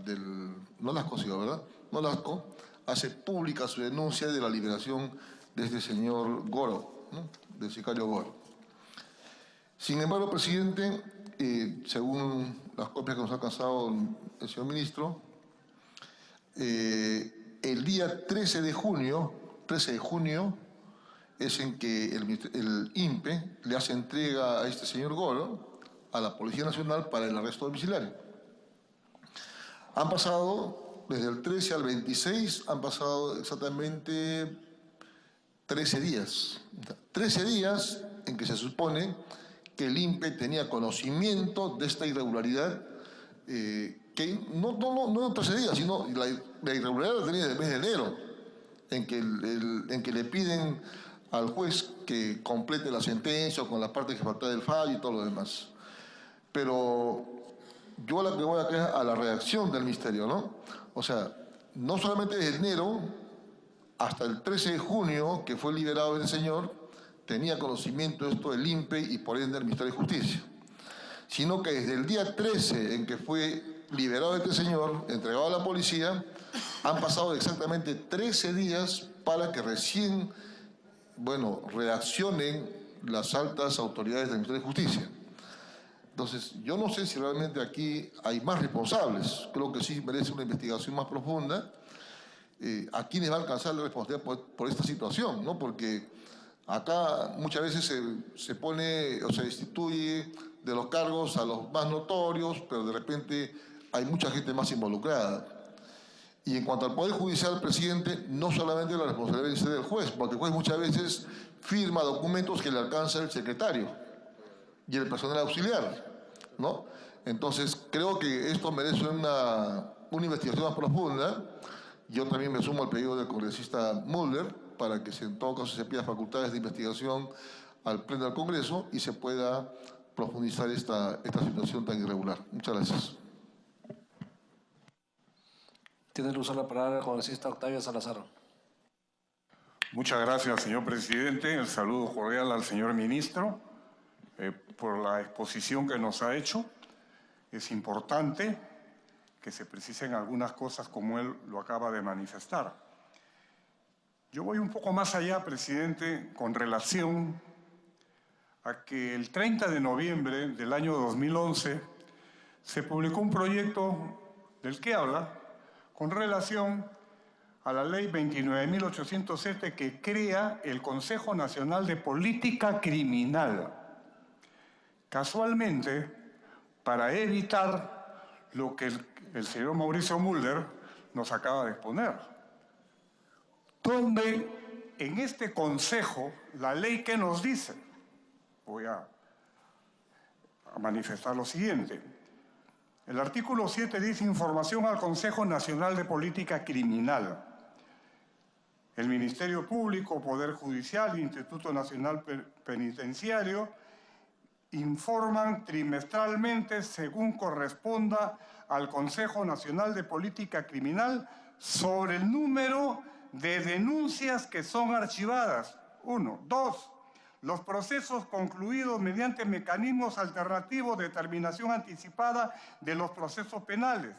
del Nolasco, ¿verdad? Nolasco hace pública su denuncia de la liberación de este señor Goro, ¿no? Del sicario Goro. Sin embargo, presidente, según las copias que nos ha alcanzado el señor ministro, el día 13 de junio es en que el INPE le hace entrega a este señor Goro a la Policía Nacional para el arresto domiciliario. Han pasado, desde el 13 al 26, han pasado exactamente 13 días. 13 días en que se supone que el INPE tenía conocimiento de esta irregularidad, que no 13 días, sino la irregularidad la tenía desde el mes de enero, en que le piden al juez que complete la sentencia con la parte que falta del fallo y todo lo demás. Pero yo la que voy a creer a la reacción del ministerio, ¿no? O sea, no solamente desde enero hasta el 13 de junio, que fue liberado el señor, tenía conocimiento de esto del INPE y por ende del Ministerio de Justicia, sino que desde el día 13 en que fue liberado este señor, entregado a la policía, han pasado exactamente 13 días para que recién, bueno, reaccionen las altas autoridades del Ministerio de Justicia. Entonces, yo no sé si realmente aquí hay más responsables. Creo que sí merece una investigación más profunda. ¿A quiénes va a alcanzar la responsabilidad por esta situación, ¿no? Porque acá muchas veces se pone o se destituye de los cargos a los más notorios, pero de repente hay mucha gente más involucrada. Y en cuanto al Poder Judicial, presidente, no solamente la responsabilidad es del juez, porque el juez muchas veces firma documentos que le alcanza el secretario y el personal auxiliar, ¿no? Entonces, creo que esto merece una investigación más profunda. Yo también me sumo al pedido del congresista Mulder para que en todo caso se pida facultades de investigación al Pleno del Congreso y se pueda profundizar esta situación tan irregular. Muchas gracias. Tiene el uso de la palabra el congresista Octavio Salazar. Muchas gracias, señor presidente. El saludo cordial al señor ministro por la exposición que nos ha hecho. Es importante que se precisen algunas cosas como él lo acaba de manifestar. Yo voy un poco más allá, presidente, con relación a que el 30 de noviembre del año 2011 se publicó un proyecto del que habla con relación a la ley 29.807 que crea el Consejo Nacional de Política Criminal. Casualmente, para evitar lo que el señor Mauricio Mulder nos acaba de exponer, donde en este Consejo, la ley que nos dice, voy a manifestar lo siguiente. El artículo 7 dice información al Consejo Nacional de Política Criminal. El Ministerio Público, Poder Judicial, Instituto Nacional Penitenciario informan trimestralmente según corresponda al Consejo Nacional de Política Criminal sobre el número de denuncias que son archivadas. 1. 2. Los procesos concluidos mediante mecanismos alternativos de terminación anticipada de los procesos penales.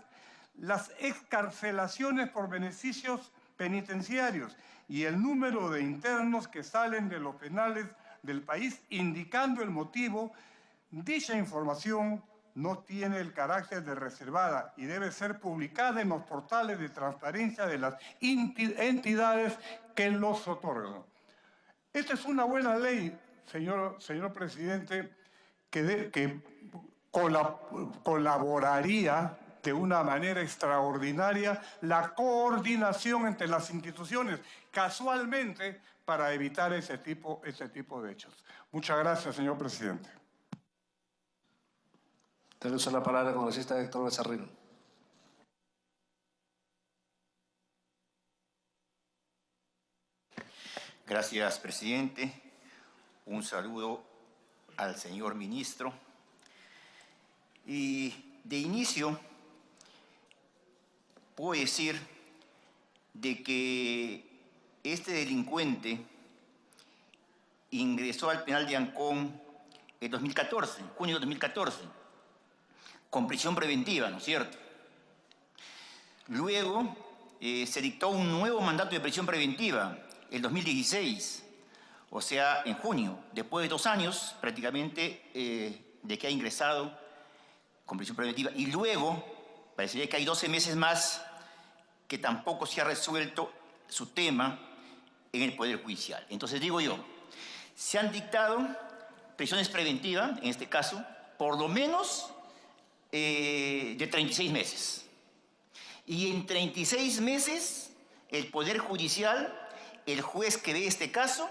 Las excarcelaciones por beneficios penitenciarios y el número de internos que salen de los penales del país, indicando el motivo. Dicha información no tiene el carácter de reservada y debe ser publicada en los portales de transparencia de las entidades que los otorgan. Esta es una buena ley, señor presidente, que colaboraría de una manera extraordinaria la coordinación entre las instituciones, casualmente para evitar ese tipo de hechos. Muchas gracias, señor presidente. Te uso la palabra el congresista Héctor Becerril. Gracias, presidente. Un saludo al señor ministro. Y de inicio, puedo decir de que este delincuente ingresó al penal de Ancón en 2014, en junio de 2014, con prisión preventiva, ¿no es cierto? Luego se dictó un nuevo mandato de prisión preventiva, el 2016, o sea, en junio, después de 2 años prácticamente de que ha ingresado con prisión preventiva. Y luego, parecería que hay 12 meses más que tampoco se ha resuelto su tema en el Poder Judicial. Entonces digo yo, se han dictado prisiones preventivas, en este caso, por lo menos de 36 meses. Y en 36 meses, el Poder Judicial, el juez que ve este caso,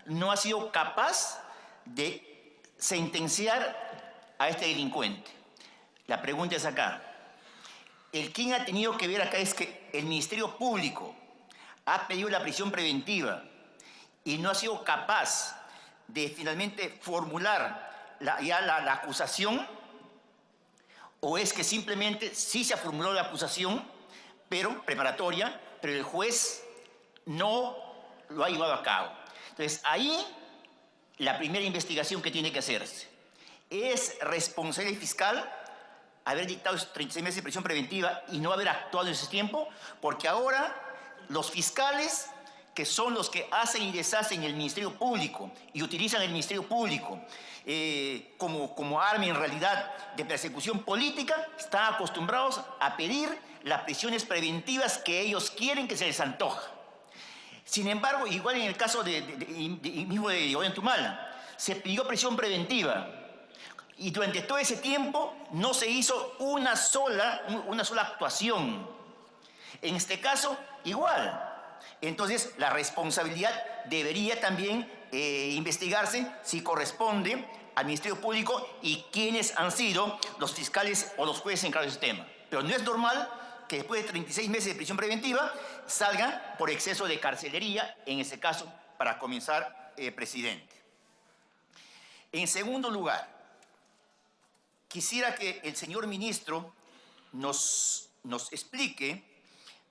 no ha sido capaz de sentenciar a este delincuente. La pregunta es acá. Quien ha tenido que ver acá es que el Ministerio Público ha pedido la prisión preventiva y no ha sido capaz de finalmente formular la acusación, o es que simplemente sí se ha formulado la acusación, pero preparatoria, pero el juez no lo ha llevado a cabo. Entonces, ahí la primera investigación que tiene que hacerse. ¿Es responsable fiscal haber dictado 36 meses de prisión preventiva y no haber actuado en ese tiempo? Porque ahora los fiscales, que son los que hacen y deshacen el Ministerio Público y utilizan el Ministerio Público como arma en realidad de persecución política, están acostumbrados a pedir las prisiones preventivas que ellos quieren, que se les antoja. Sin embargo, igual en el caso mismo de Ollanta, se pidió prisión preventiva y durante todo ese tiempo no se hizo una sola actuación. En este caso, igual. Entonces, la responsabilidad debería también investigarse si corresponde al Ministerio Público y quiénes han sido los fiscales o los jueces encargados de ese tema. Pero no es normal que después de 36 meses de prisión preventiva salgan por exceso de carcelería, en ese caso, para comenzar, presidente. En segundo lugar, quisiera que el señor ministro nos explique,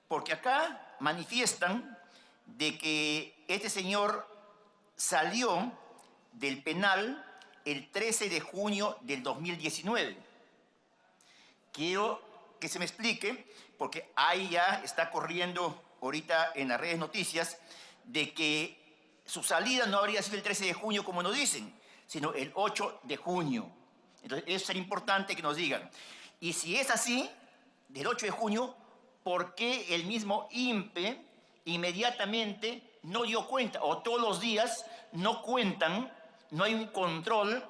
porque acá manifiestan de que este señor salió del penal el 13 de junio del 2019. Quiero que se me explique, porque ahí ya está corriendo ahorita en las redes noticias de que su salida no habría sido el 13 de junio como nos dicen, sino el 8 de junio. Entonces, eso sería importante que nos digan. Y si es así, del 8 de junio, ¿por qué el mismo INPE inmediatamente no dio cuenta, o todos los días no cuentan, no hay un control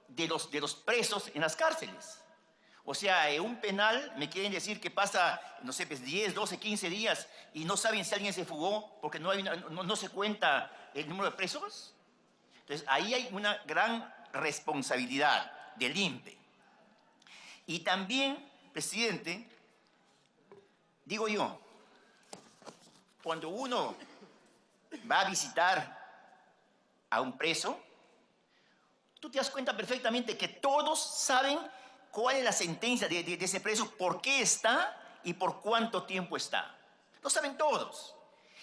de los presos en las cárceles? O sea, en un penal me quieren decir que pasa, no sé, pues 10, 12, 15 días y no saben si alguien se fugó porque no se cuenta el número de presos. Entonces, ahí hay una gran responsabilidad del INPE. Y también, presidente, digo yo, cuando uno va a visitar a un preso, tú te das cuenta perfectamente que todos saben cuál es la sentencia de ese preso, por qué está y por cuánto tiempo está. Lo saben todos.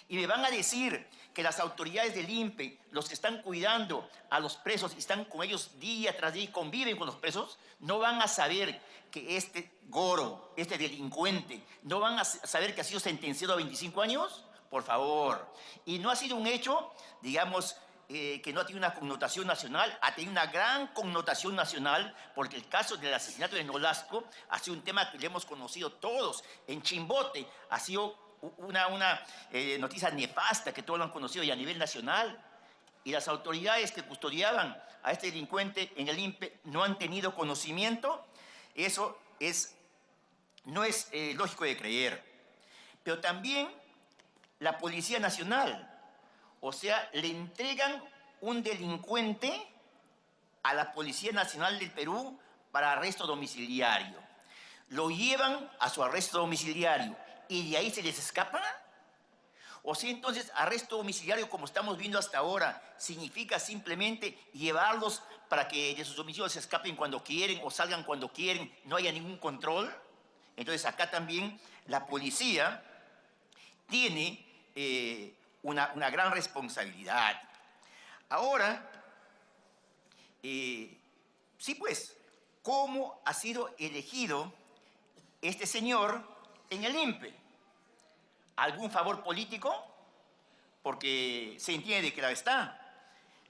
Y me van a decir que las autoridades del INPE, los que están cuidando a los presos y están con ellos día tras día y conviven con los presos, no van a saber que este goro, este delincuente, no van a saber que ha sido sentenciado a 25 años. Por favor. Y no ha sido un hecho, digamos, que no ha tenido una connotación nacional, ha tenido una gran connotación nacional, porque el caso del asesinato de Nolasco ha sido un tema que le hemos conocido todos. En Chimbote ha sido una noticia nefasta que todos lo han conocido y a nivel nacional. Y las autoridades que custodiaban a este delincuente en el INPE no han tenido conocimiento. Eso no es lógico de creer. Pero también la Policía Nacional, o sea, le entregan un delincuente a la Policía Nacional del Perú para arresto domiciliario. Lo llevan a su arresto domiciliario y de ahí se les escapa. O sea, entonces, arresto domiciliario, como estamos viendo hasta ahora, significa simplemente llevarlos para que de sus domicilios se escapen cuando quieren o salgan cuando quieren, no haya ningún control. Entonces, acá también la policía tiene una gran responsabilidad. Ahora, sí pues, ¿cómo ha sido elegido este señor en el INPE? ¿Algún favor político? Porque se entiende que la está.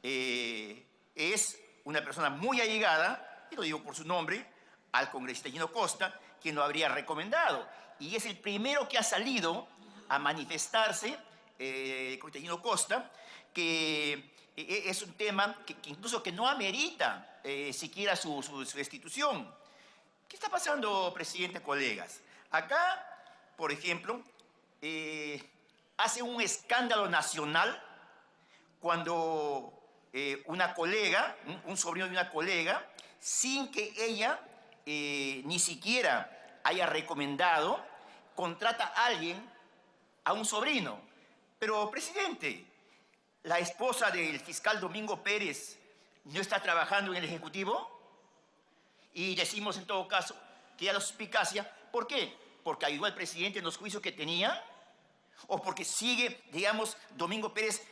Es una persona muy allegada, y lo digo por su nombre, al congresista Gino Costa, quien lo habría recomendado. Y es el primero que ha salido a manifestarse, Gino Costa, que es un tema que incluso que no amerita siquiera su destitución. ¿Qué está pasando, presidente, colegas? Acá, por ejemplo, hace un escándalo nacional cuando una colega, un sobrino de una colega, sin que ella ni siquiera haya recomendado, contrata a alguien, a un sobrino. Pero, presidente, ¿la esposa del fiscal Domingo Pérez no está trabajando en el Ejecutivo? Y decimos en todo caso que ya la suspicacia, ¿por qué? Porque ayudó al presidente en los juicios que tenía, o porque sigue, digamos, Domingo Pérez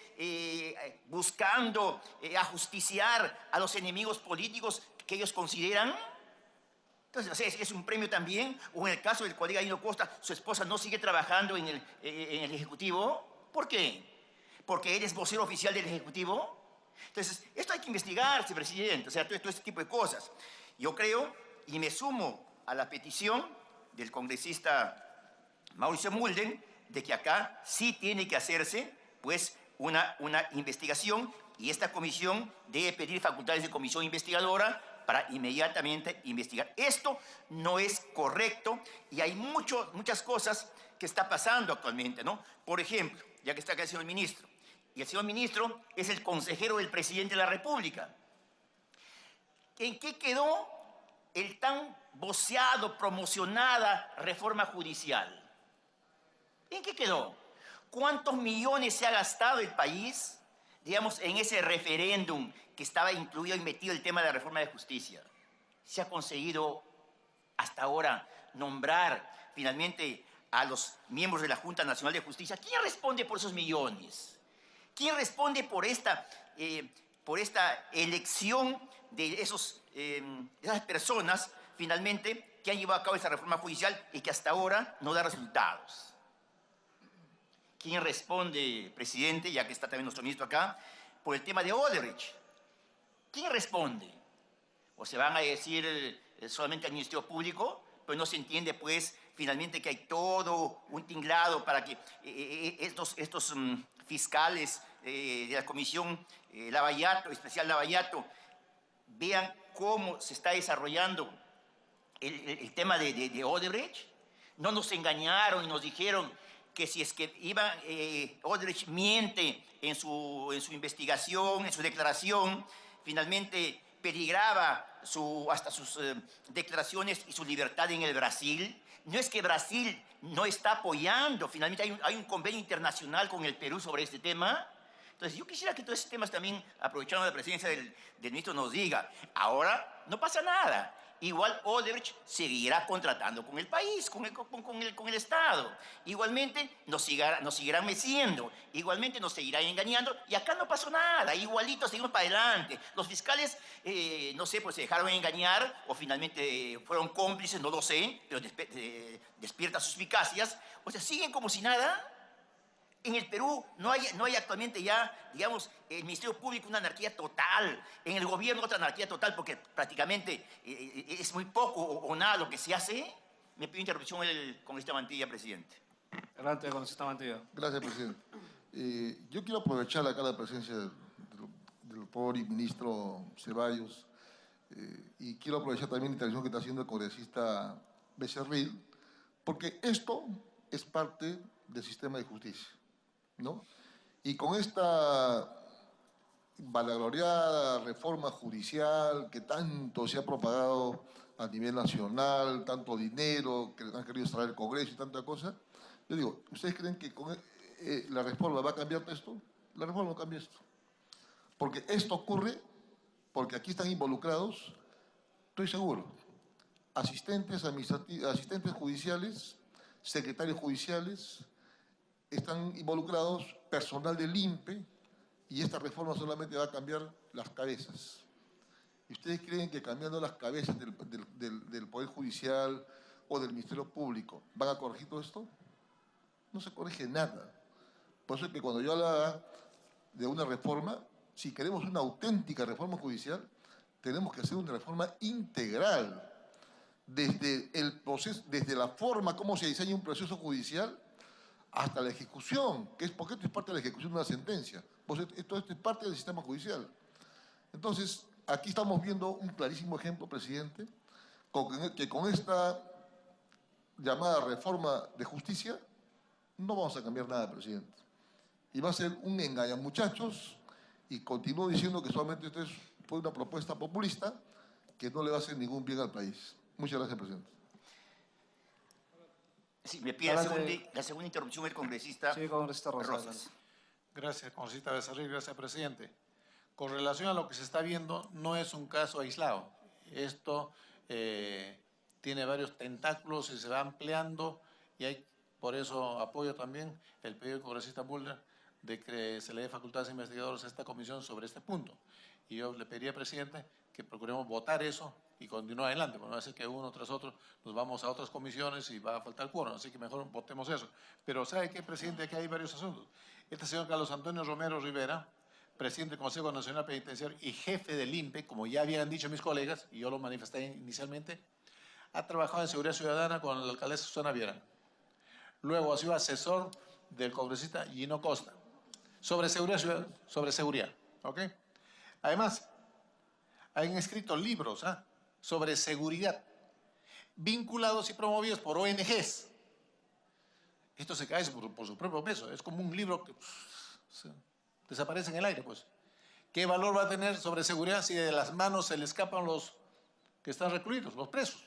buscando ajusticiar a los enemigos políticos que ellos consideran. Entonces, o sea, ¿es un premio también? ¿O en el caso del colega Dino Costa, su esposa no sigue trabajando en el Ejecutivo? ¿Por qué? ¿Porque él es vocero oficial del Ejecutivo? Entonces, esto hay que investigarse, presidente, o sea, todo este tipo de cosas. Yo creo, y me sumo a la petición del congresista Mauricio Mulden, de que acá sí tiene que hacerse, pues, una investigación, y esta comisión debe pedir facultades de comisión investigadora para inmediatamente investigar. Esto no es correcto y hay muchas cosas que está pasando actualmente, ¿no? Por ejemplo, ya que está acá el señor ministro, y el señor ministro es el consejero del presidente de la República. ¿En qué quedó el tan voceado, promocionada reforma judicial? ¿En qué quedó? ¿Cuántos millones se ha gastado el país, digamos, en ese referéndum que estaba incluido y metido el tema de la reforma de justicia? ¿Se ha conseguido hasta ahora nombrar finalmente a los miembros de la Junta Nacional de Justicia? ¿Quién responde por esos millones? ¿Quién responde por esta elección de esas personas finalmente que han llevado a cabo esa reforma judicial y que hasta ahora no da resultados? ¿Quién responde, presidente, ya que está también nuestro ministro acá, por el tema de Odebrecht? ¿Quién responde? ¿O se van a decir solamente al Ministerio Público? Pero no se entiende, pues, finalmente que hay todo un tinglado para que estos fiscales de la Comisión Lavallato, especial Lavallato, vean cómo se está desarrollando el tema de Odebrecht. No nos engañaron y nos dijeron que si es que Odebrecht miente en su investigación, en su declaración, finalmente peligraba hasta sus declaraciones y su libertad en el Brasil. No es que Brasil no está apoyando, finalmente hay un convenio internacional con el Perú sobre este tema. Entonces yo quisiera que todos estos temas también, aprovechando la presencia del ministro, nos diga. Ahora no pasa nada. Igual Odebrecht seguirá contratando con el país, con el Estado. Igualmente nos seguirán meciendo, igualmente nos seguirán engañando y acá no pasó nada, igualito seguimos para adelante. Los fiscales, no sé, pues se dejaron engañar o finalmente fueron cómplices, no lo sé, pero despierta suspicacias. O sea, siguen como si nada. En el Perú no hay actualmente ya, digamos, el Ministerio Público una anarquía total, en el gobierno otra anarquía total, porque prácticamente es muy poco o nada lo que se hace. Me pido interrupción el congresista Mantilla, presidente. Adelante, congresista Mantilla. Gracias, presidente. Yo quiero aprovechar acá la presencia del pobre ministro Ceballos y quiero aprovechar también la intervención que está haciendo el congresista Becerril, porque esto es parte del sistema de justicia, ¿no? Y con esta vanagloriada reforma judicial que tanto se ha propagado a nivel nacional, tanto dinero que han querido extraer el Congreso y tanta cosa, yo digo, ¿ustedes creen que con la reforma va a cambiar esto? La reforma no cambia esto. Porque esto ocurre porque aquí están involucrados, estoy seguro, asistentes judiciales, secretarios judiciales, están involucrados personal del INPE y esta reforma solamente va a cambiar las cabezas. ¿Y ustedes creen que cambiando las cabezas del Poder Judicial o del Ministerio Público van a corregir todo esto? No se corrige nada. Por eso es que cuando yo hablaba de una reforma, si queremos una auténtica reforma judicial, tenemos que hacer una reforma integral. Desde el proceso, desde la forma como se diseña un proceso judicial hasta la ejecución, porque esto es parte de la ejecución de una sentencia. Pues esto es parte del sistema judicial. Entonces, aquí estamos viendo un clarísimo ejemplo, presidente, que con esta llamada reforma de justicia no vamos a cambiar nada, presidente. Y va a ser un engaño, muchachos, y continúo diciendo que solamente esto fue una propuesta populista que no le va a hacer ningún bien al país. Muchas gracias, presidente. Sí, me pide la segunda interrupción el congresista. Sí, congresista Rosas. Gracias, congresista Becerril, gracias, presidente. Con relación a lo que se está viendo, no es un caso aislado. Esto tiene varios tentáculos y se va ampliando y hay, por eso apoyo también el pedido del congresista Mulder de que se le dé facultades investigadoras a esta comisión sobre este punto. Y yo le pediría, presidente, que procuremos votar eso y continuar adelante. Bueno, hace que uno tras otro nos vamos a otras comisiones y va a faltar quórum, así que mejor votemos eso. Pero ¿sabe qué, presidente? Aquí hay varios asuntos. Este señor Carlos Antonio Romero Rivera, presidente del Consejo Nacional Penitenciario y jefe del INPE, como ya habían dicho mis colegas, y yo lo manifesté inicialmente, ha trabajado en seguridad ciudadana con la alcaldesa Susana Viera. Luego ha sido asesor del congresista Gino Costa sobre seguridad, ¿ok? Además, han escrito libros sobre seguridad, vinculados y promovidos por ONGs. Esto se cae por su propio peso, es como un libro que desaparece en el aire, pues. ¿Qué valor va a tener sobre seguridad si de las manos se le escapan los que están recluidos, los presos?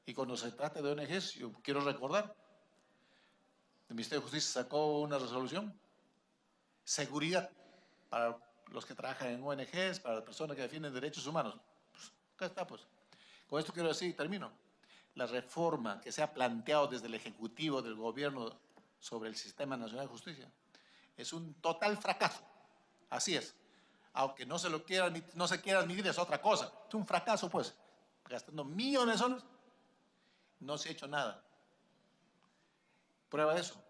Y cuando se trata de ONGs, yo quiero recordar, el Ministerio de Justicia sacó una resolución, seguridad para los que trabajan en ONGs, para las personas que defienden derechos humanos. Pues, acá está, pues. Con esto quiero decir, y termino, la reforma que se ha planteado desde el Ejecutivo del Gobierno sobre el Sistema Nacional de Justicia es un total fracaso. Así es. Aunque no se quiera admitir, es otra cosa. Es un fracaso, pues. Gastando millones de soles, no se ha hecho nada. Prueba de eso.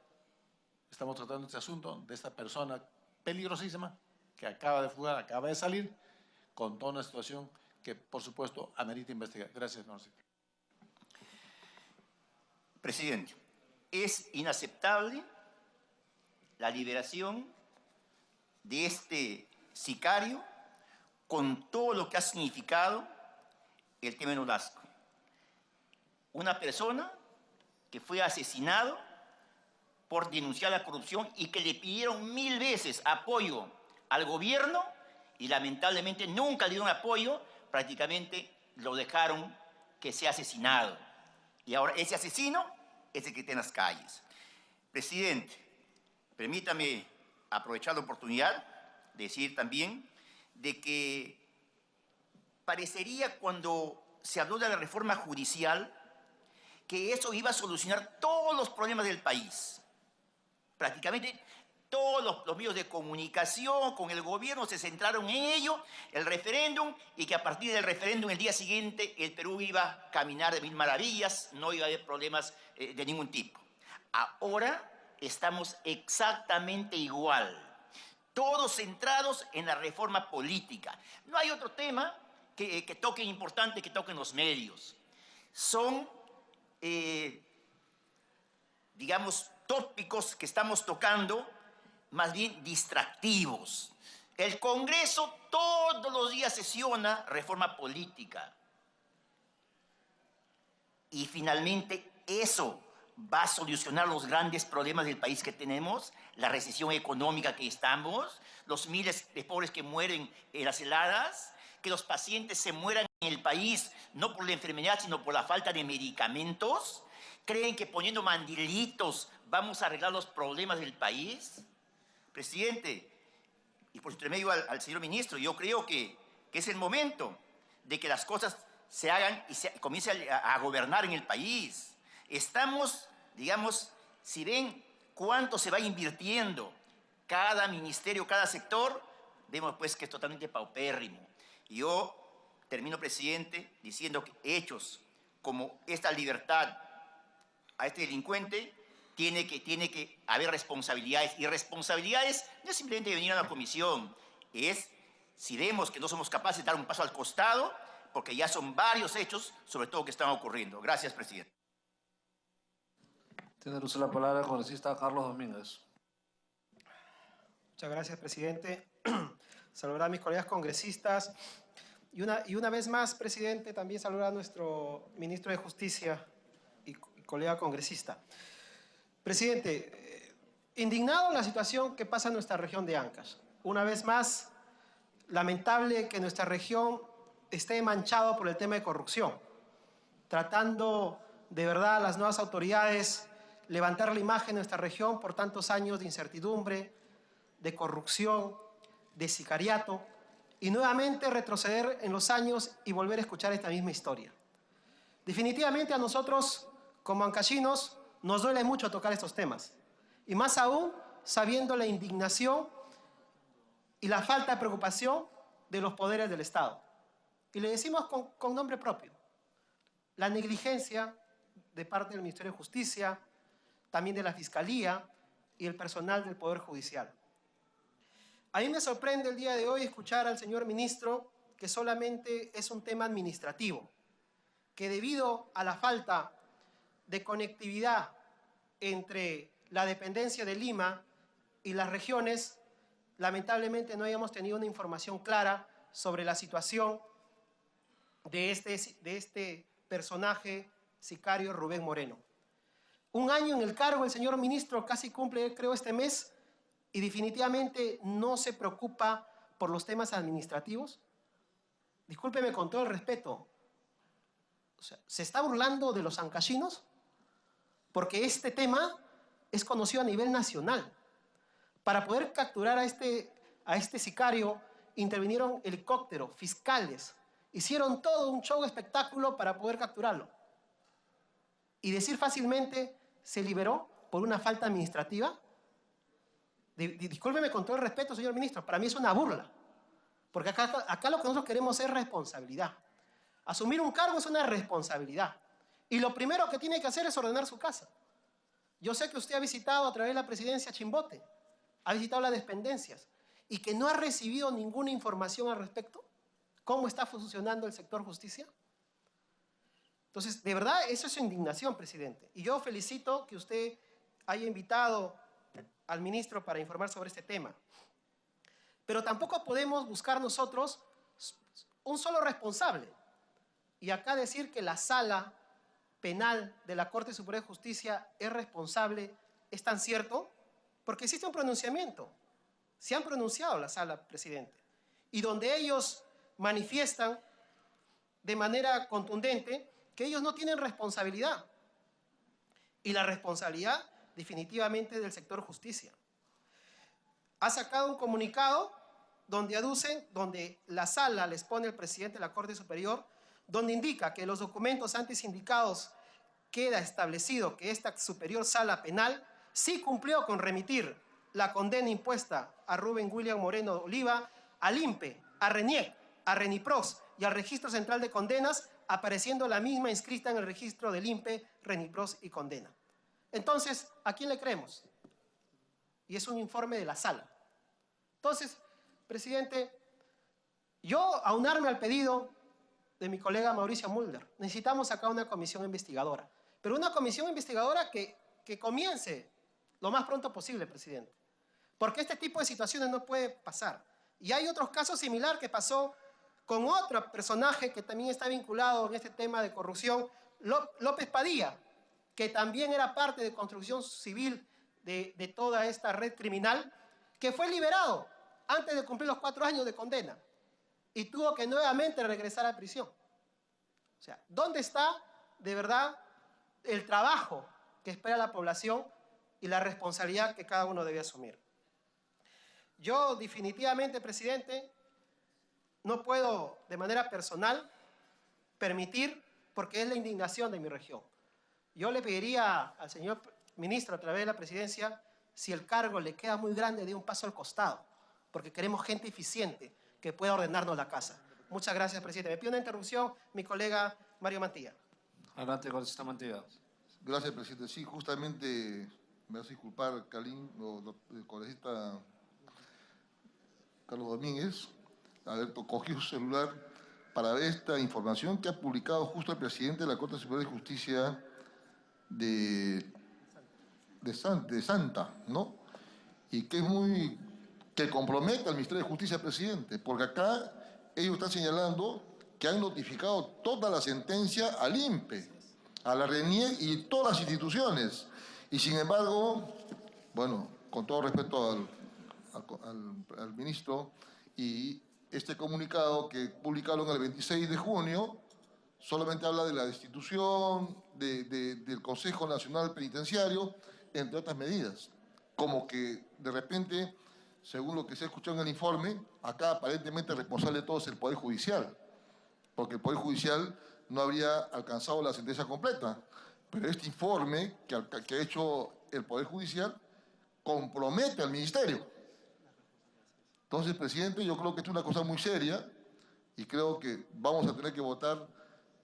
Estamos tratando este asunto de esta persona peligrosísima que acaba de fugar, acaba de salir, con toda una situación que, por supuesto, amerita investigar. Gracias, señor presidente. Presidente, es inaceptable la liberación de este sicario con todo lo que ha significado el tema Nolasco. Una persona que fue asesinado por denunciar la corrupción y que le pidieron 1000 veces apoyo al gobierno y lamentablemente nunca le dieron apoyo, prácticamente lo dejaron que sea asesinado. Y ahora ese asesino es el que está en las calles. Presidente, permítame aprovechar la oportunidad de decir también de que parecería cuando se habló de la reforma judicial que eso iba a solucionar todos los problemas del país. Prácticamente todos los medios de comunicación con el gobierno se centraron en ello, el referéndum, y que a partir del referéndum el día siguiente el Perú iba a caminar de mil maravillas, no iba a haber problemas de ningún tipo. Ahora estamos exactamente igual, todos centrados en la reforma política. No hay otro tema que toquen importante, que toquen los medios. Son, digamos, tópicos que estamos tocando, más bien distractivos. El Congreso todos los días sesiona reforma política. Y finalmente eso va a solucionar los grandes problemas del país que tenemos, la recesión económica que estamos, los miles de pobres que mueren en las heladas, que los pacientes se mueran en el país no por la enfermedad, sino por la falta de medicamentos. ¿Creen que poniendo mandilitos vamos a arreglar los problemas del país? Presidente, y por su intermedio al señor ministro, yo creo que es el momento de que las cosas se hagan y se comience a gobernar en el país. Estamos, digamos, si ven cuánto se va invirtiendo cada ministerio, cada sector, vemos pues que es totalmente paupérrimo. Y yo termino, presidente, diciendo que hechos como esta libertad a este delincuente tiene que haber responsabilidades. Y responsabilidades no es simplemente venir a la comisión, es si vemos que no somos capaces de dar un paso al costado, porque ya son varios hechos, sobre todo, que están ocurriendo. Gracias, presidente. Tiene usted la palabra el congresista Carlos Domínguez. Muchas gracias, presidente. Saludar a mis colegas congresistas. Y una vez más, presidente, también saludar a nuestro ministro de Justicia y colega congresista. Presidente, indignado en la situación que pasa en nuestra región de Ancash. Una vez más, lamentable que nuestra región esté manchado por el tema de corrupción, tratando de verdad las nuevas autoridades levantar la imagen de nuestra región por tantos años de incertidumbre, de corrupción, de sicariato, y nuevamente retroceder en los años y volver a escuchar esta misma historia. Definitivamente a nosotros, como ancachinos, nos duele mucho tocar estos temas, y más aún sabiendo la indignación y la falta de preocupación de los poderes del Estado. Y le decimos con nombre propio. La negligencia de parte del Ministerio de Justicia, también de la Fiscalía y el personal del Poder Judicial. A mí me sorprende el día de hoy escuchar al señor ministro que solamente es un tema administrativo, que debido a la falta de conectividad entre la dependencia de Lima y las regiones, lamentablemente no hayamos tenido una información clara sobre la situación de este personaje sicario Rubén Moreno. Un año en el cargo, el señor ministro casi cumple, creo, este mes, y definitivamente no se preocupa por los temas administrativos. Discúlpeme con todo el respeto, o sea, ¿se está burlando de los ancachinos? Porque este tema es conocido a nivel nacional. Para poder capturar a este sicario, intervinieron helicópteros, fiscales, hicieron todo un show espectáculo para poder capturarlo. Y decir fácilmente, ¿se liberó por una falta administrativa? Discúlpeme con todo el respeto, señor ministro, para mí es una burla. Porque acá lo que nosotros queremos es responsabilidad. Asumir un cargo es una responsabilidad. Y lo primero que tiene que hacer es ordenar su casa. Yo sé que usted ha visitado a través de la presidencia Chimbote, ha visitado las dependencias y que no ha recibido ninguna información al respecto. ¿Cómo está funcionando el sector justicia? Entonces, de verdad, eso es su indignación, presidente. Y yo felicito que usted haya invitado al ministro para informar sobre este tema. Pero tampoco podemos buscar nosotros un solo responsable. Y acá decir que la Sala Penal de la Corte Superior de Justicia es responsable es tan cierto porque existe un pronunciamiento. Se han pronunciado la Sala, presidente. Y donde ellos manifiestan de manera contundente que ellos no tienen responsabilidad. Y la responsabilidad definitivamente del sector justicia. Ha sacado un comunicado donde aducen, donde la Sala les pone al presidente de la Corte Superior, donde indica que los documentos antes indicados queda establecido que esta superior Sala Penal sí cumplió con remitir la condena impuesta a Rubén William Moreno Oliva, al INPE, a RENIEC, a RENIPROS y al Registro Central de Condenas, apareciendo la misma inscrita en el registro del INPE, RENIPROS y condena. Entonces, ¿a quién le creemos? Y es un informe de la Sala. Entonces, presidente, yo aunarme al pedido de mi colega Mauricio Mulder, necesitamos acá una comisión investigadora, pero una comisión investigadora que comience lo más pronto posible, presidente, porque este tipo de situaciones no puede pasar. Y hay otros casos similares que pasó con otro personaje que también está vinculado en este tema de corrupción, López Padilla, que también era parte de construcción civil de toda esta red criminal, que fue liberado antes de cumplir los 4 años de condena y tuvo que nuevamente regresar a prisión. O sea, ¿dónde está de verdad el trabajo que espera la población y la responsabilidad que cada uno debe asumir? Yo definitivamente, presidente, no puedo de manera personal permitir, porque es la indignación de mi región. Yo le pediría al señor ministro a través de la presidencia, si el cargo le queda muy grande, dé un paso al costado, porque queremos gente eficiente que pueda ordenarnos la casa. Muchas gracias, presidente. Me pido una interrupción, mi colega Mario Mantilla. Adelante, congresista Mantilla. Gracias, presidente. Sí, justamente me hace disculpar, el congresista Carlos Domínguez, haber cogido su celular para ver esta información que ha publicado justo el presidente de la Corte Superior de Justicia de Santa, ¿no? Y que compromete al Ministerio de Justicia, presidente, porque acá ellos están señalando que han notificado toda la sentencia al INPE, a la RENIEC y todas las instituciones. Y sin embargo, bueno, con todo respeto al ministro, y este comunicado que publicaron el 26 de junio solamente habla de la destitución del Consejo Nacional Penitenciario, entre otras medidas. Como que de repente, según lo que se ha escuchado en el informe, acá aparentemente el responsable de todo es el Poder Judicial, porque el Poder Judicial no habría alcanzado la sentencia completa. Pero este informe que ha hecho el Poder Judicial compromete al Ministerio. Entonces, presidente, yo creo que esto es una cosa muy seria, y creo que vamos a tener que votar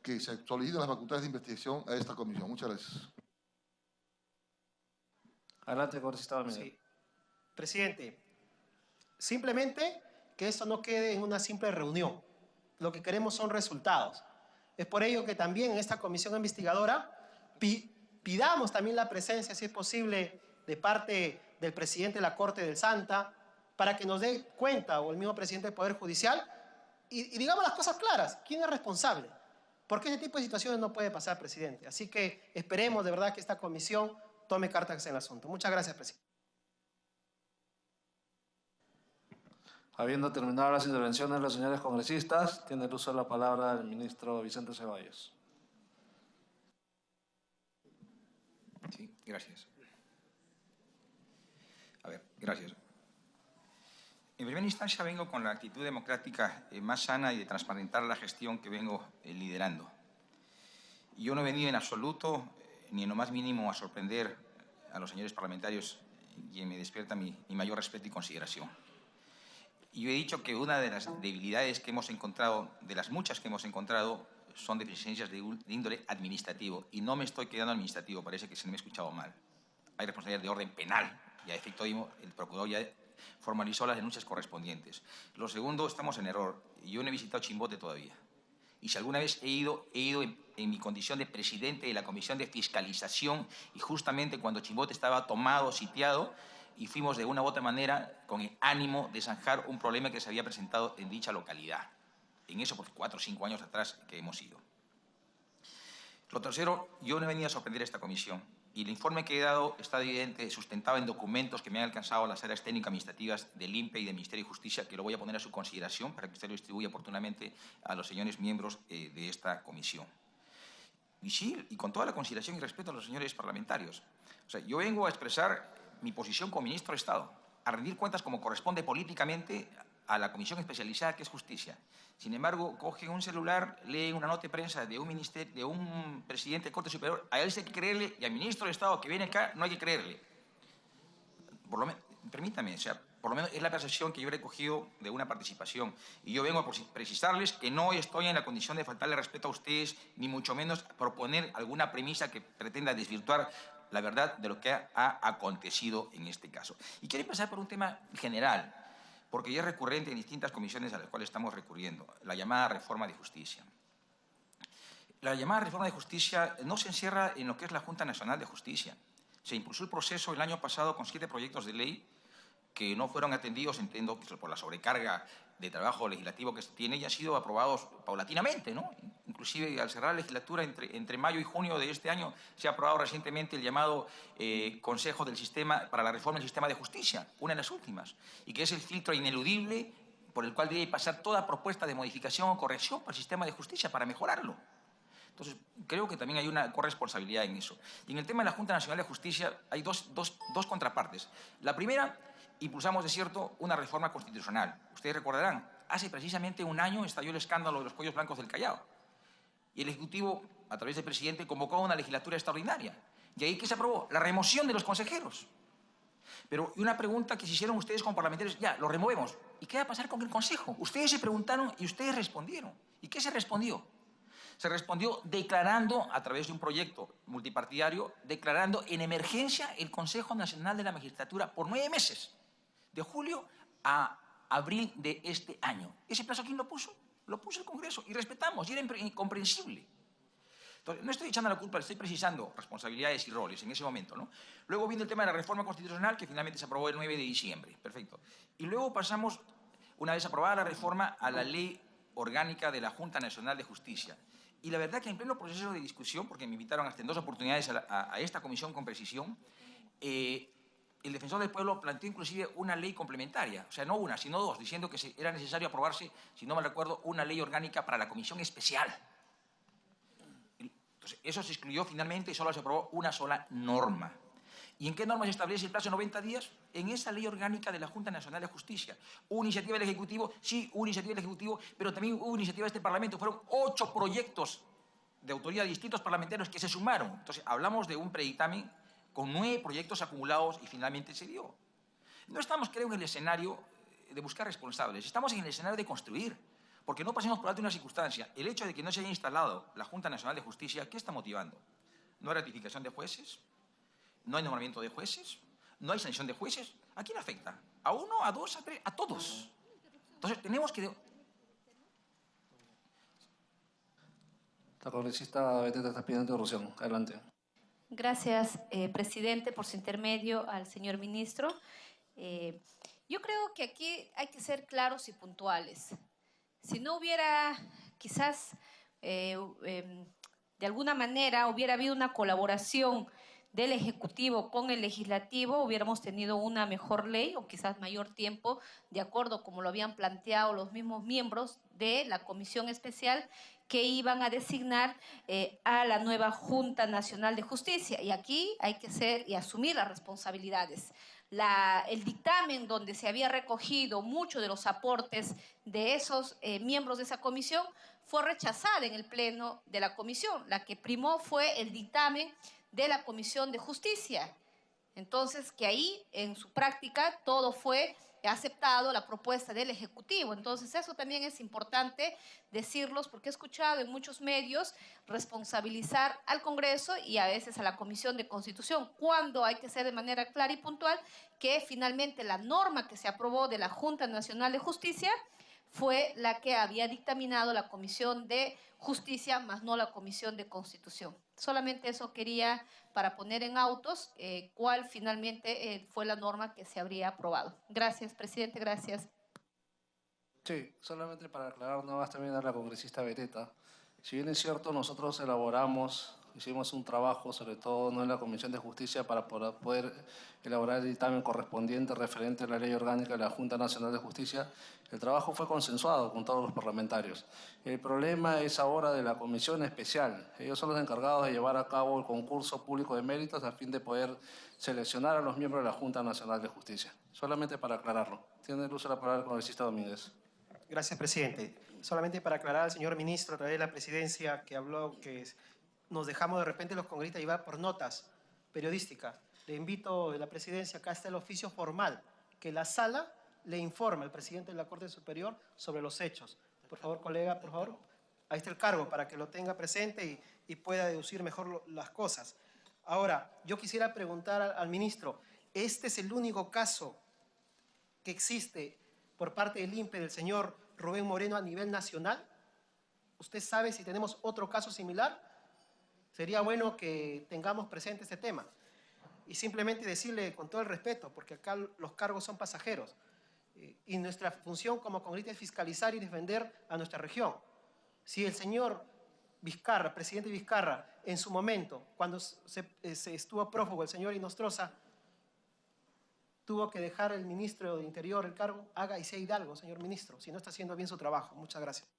que se soliciten las facultades de investigación a esta comisión. Muchas gracias. Adelante, congresista Valmeda. Sí. Presidente, simplemente que esto no quede en una simple reunión. Lo que queremos son resultados. Es por ello que también en esta comisión investigadora pidamos también la presencia, si es posible, de parte del presidente de la Corte del Santa, para que nos dé cuenta, o el mismo presidente del Poder Judicial, y digamos las cosas claras. ¿Quién es responsable? Porque este tipo de situaciones no puede pasar, presidente. Así que esperemos de verdad que esta comisión tome cartas en el asunto. Muchas gracias, presidente. Habiendo terminado las intervenciones de los señores congresistas, tiene el uso de la palabra el ministro Vicente Ceballos. Sí, gracias. A ver, gracias. En primera instancia vengo con la actitud democrática más sana y de transparentar la gestión que vengo liderando. Yo no he venido en absoluto, ni en lo más mínimo, a sorprender a los señores parlamentarios, y me despierta mi mayor respeto y consideración. Yo he dicho que una de las debilidades que hemos encontrado, de las muchas que hemos encontrado, son deficiencias de índole administrativo. Y no me estoy quedando administrativo, parece que se me ha escuchado mal. Hay responsabilidad de orden penal. Y a efecto el procurador ya formalizó las denuncias correspondientes. Lo segundo, estamos en error. Yo no he visitado Chimbote todavía. Y si alguna vez he ido en mi condición de presidente de la Comisión de Fiscalización, y justamente cuando Chimbote estaba tomado, sitiado, y fuimos de una u otra manera con el ánimo de zanjar un problema que se había presentado en dicha localidad. En eso, por 4 o 5 años atrás que hemos ido. Lo tercero, yo no he venido a sorprender a esta comisión. Y el informe que he dado está evidente, sustentado en documentos que me han alcanzado las áreas técnico-administrativas del INPE y del Ministerio de Justicia, que lo voy a poner a su consideración para que usted lo distribuya oportunamente a los señores miembros de esta comisión. Y sí, y con toda la consideración y respeto a los señores parlamentarios. O sea, yo vengo a expresar mi posición como ministro de Estado, a rendir cuentas como corresponde políticamente a la comisión especializada que es Justicia. Sin embargo, cogen un celular, leen una nota de prensa de un presidente de Corte Superior, a él sí hay que creerle, y al ministro de Estado que viene acá no hay que creerle. Por lo menos, permítame, o sea, por lo menos es la percepción que yo he recogido de una participación. Y yo vengo a precisarles que no estoy en la condición de faltarle respeto a ustedes, ni mucho menos proponer alguna premisa que pretenda desvirtuar la verdad de lo que ha acontecido en este caso. Y quiero empezar por un tema general, porque ya es recurrente en distintas comisiones a las cuales estamos recurriendo, la llamada reforma de justicia. La llamada reforma de justicia no se encierra en lo que es la Junta Nacional de Justicia. Se impulsó el proceso el año pasado con 7 proyectos de ley que no fueron atendidos, entiendo, por la sobrecarga de trabajo legislativo que se tiene, y han sido aprobados paulatinamente, ¿no? Inclusive al cerrar la legislatura entre mayo y junio de este año se ha aprobado recientemente el llamado Consejo del Sistema para la Reforma del Sistema de Justicia, una de las últimas, y que es el filtro ineludible por el cual debe pasar toda propuesta de modificación o corrección para el sistema de justicia para mejorarlo. Entonces, creo que también hay una corresponsabilidad en eso. Y en el tema de la Junta Nacional de Justicia hay dos contrapartes. La primera, impulsamos, de cierto, una reforma constitucional. Ustedes recordarán, hace precisamente un año estalló el escándalo de los cuellos blancos del Callao. Y el Ejecutivo, a través del presidente, convocó una legislatura extraordinaria. ¿Y ahí qué se aprobó? La remoción de los consejeros. Pero una pregunta que se hicieron ustedes como parlamentarios, ya, lo removemos. ¿Y qué va a pasar con el Consejo? Ustedes se preguntaron y ustedes respondieron. ¿Y qué se respondió? Se respondió declarando, a través de un proyecto multipartidario, declarando en emergencia el Consejo Nacional de la Magistratura por 9 meses, de julio a abril de este año. ¿Ese plazo quién lo puso? Lo puso el Congreso, y respetamos, y era incomprensible. Entonces, no estoy echando la culpa, estoy precisando responsabilidades y roles en ese momento, ¿no? Luego viene el tema de la reforma constitucional, que finalmente se aprobó el 9 de diciembre, perfecto. Y luego pasamos, una vez aprobada la reforma, a la ley orgánica de la Junta Nacional de Justicia. Y la verdad que en pleno proceso de discusión, porque me invitaron hasta en 2 oportunidades a esta comisión con precisión, el defensor del pueblo planteó inclusive una ley complementaria, o sea, no una, sino 2, diciendo que era necesario aprobarse, si no mal recuerdo, una ley orgánica para la comisión especial. Entonces, eso se excluyó finalmente y solo se aprobó una sola norma. ¿Y en qué norma se establece el plazo de 90 días? En esa ley orgánica de la Junta Nacional de Justicia. ¿Hubo iniciativa del Ejecutivo? Sí, hubo iniciativa del Ejecutivo, pero también hubo iniciativa de este Parlamento. Fueron 8 proyectos de autoría de distintos parlamentarios que se sumaron. Entonces, hablamos de un predictamen con 9 proyectos acumulados y finalmente se dio. No estamos, creo, en el escenario de buscar responsables. Estamos en el escenario de construir. Porque no pasemos por alto una circunstancia. El hecho de que no se haya instalado la Junta Nacional de Justicia, ¿qué está motivando? ¿No hay ratificación de jueces? ¿No hay nombramiento de jueces? ¿No hay sanción de jueces? ¿A quién afecta? ¿A uno, a dos, a tres? A todos. Entonces, tenemos que... La congresista Beteta está pidiendo interrupción. Adelante. Gracias, presidente, por su intermedio al señor ministro. Yo creo que aquí hay que ser claros y puntuales. Si no hubiera, quizás, de alguna manera, hubiera habido una colaboración del Ejecutivo con el Legislativo, hubiéramos tenido una mejor ley o quizás mayor tiempo, de acuerdo como lo habían planteado los mismos miembros de la Comisión Especial que iban a designar a la nueva Junta Nacional de Justicia. Y aquí hay que ser y asumir las responsabilidades. El dictamen donde se había recogido muchos de los aportes de esos miembros de esa comisión fue rechazada en el pleno de la comisión. La que primó fue el dictamen de la Comisión de Justicia. Entonces, que ahí, en su práctica, todo fue aceptado, la propuesta del Ejecutivo. Entonces, eso también es importante decirlos, porque he escuchado en muchos medios responsabilizar al Congreso y a veces a la Comisión de Constitución, cuando hay que ser de manera clara y puntual que finalmente la norma que se aprobó de la Junta Nacional de Justicia fue la que había dictaminado la Comisión de Justicia, más no la Comisión de Constitución. Solamente eso quería para poner en autos cuál finalmente fue la norma que se habría aprobado. Gracias, presidente, gracias. Sí, solamente para aclarar nada más también a la congresista Beteta. Si bien es cierto, nosotros hicimos un trabajo, sobre todo no en la Comisión de Justicia, para poder elaborar el dictamen correspondiente referente a la Ley Orgánica de la Junta Nacional de Justicia. El trabajo fue consensuado con todos los parlamentarios. El problema es ahora de la Comisión Especial. Ellos son los encargados de llevar a cabo el concurso público de méritos a fin de poder seleccionar a los miembros de la Junta Nacional de Justicia. Solamente para aclararlo. Tiene el uso de la palabra el congresista Domínguez. Gracias, presidente. Solamente para aclarar al señor ministro, a través de la presidencia, que habló que nos dejamos de repente los congresistas llevar por notas periodísticas. Le invito a la presidencia, acá está el oficio formal, que la sala le informe al presidente de la Corte Superior sobre los hechos. Por favor, colega, por favor. Ahí está el cargo para que lo tenga presente y pueda deducir mejor las cosas. Ahora, yo quisiera preguntar al ministro, ¿este es el único caso que existe por parte del INPE del señor Rubén Moreno a nivel nacional? ¿Usted sabe si tenemos otro caso similar? Sería bueno que tengamos presente este tema. Y simplemente decirle con todo el respeto, porque acá los cargos son pasajeros, y nuestra función como congresistas es fiscalizar y defender a nuestra región. Si el señor Vizcarra, presidente Vizcarra, en su momento, cuando se estuvo prófugo el señor Inostroza, tuvo que dejar el ministro de Interior el cargo, haga y sea hidalgo, señor ministro, si no está haciendo bien su trabajo. Muchas gracias.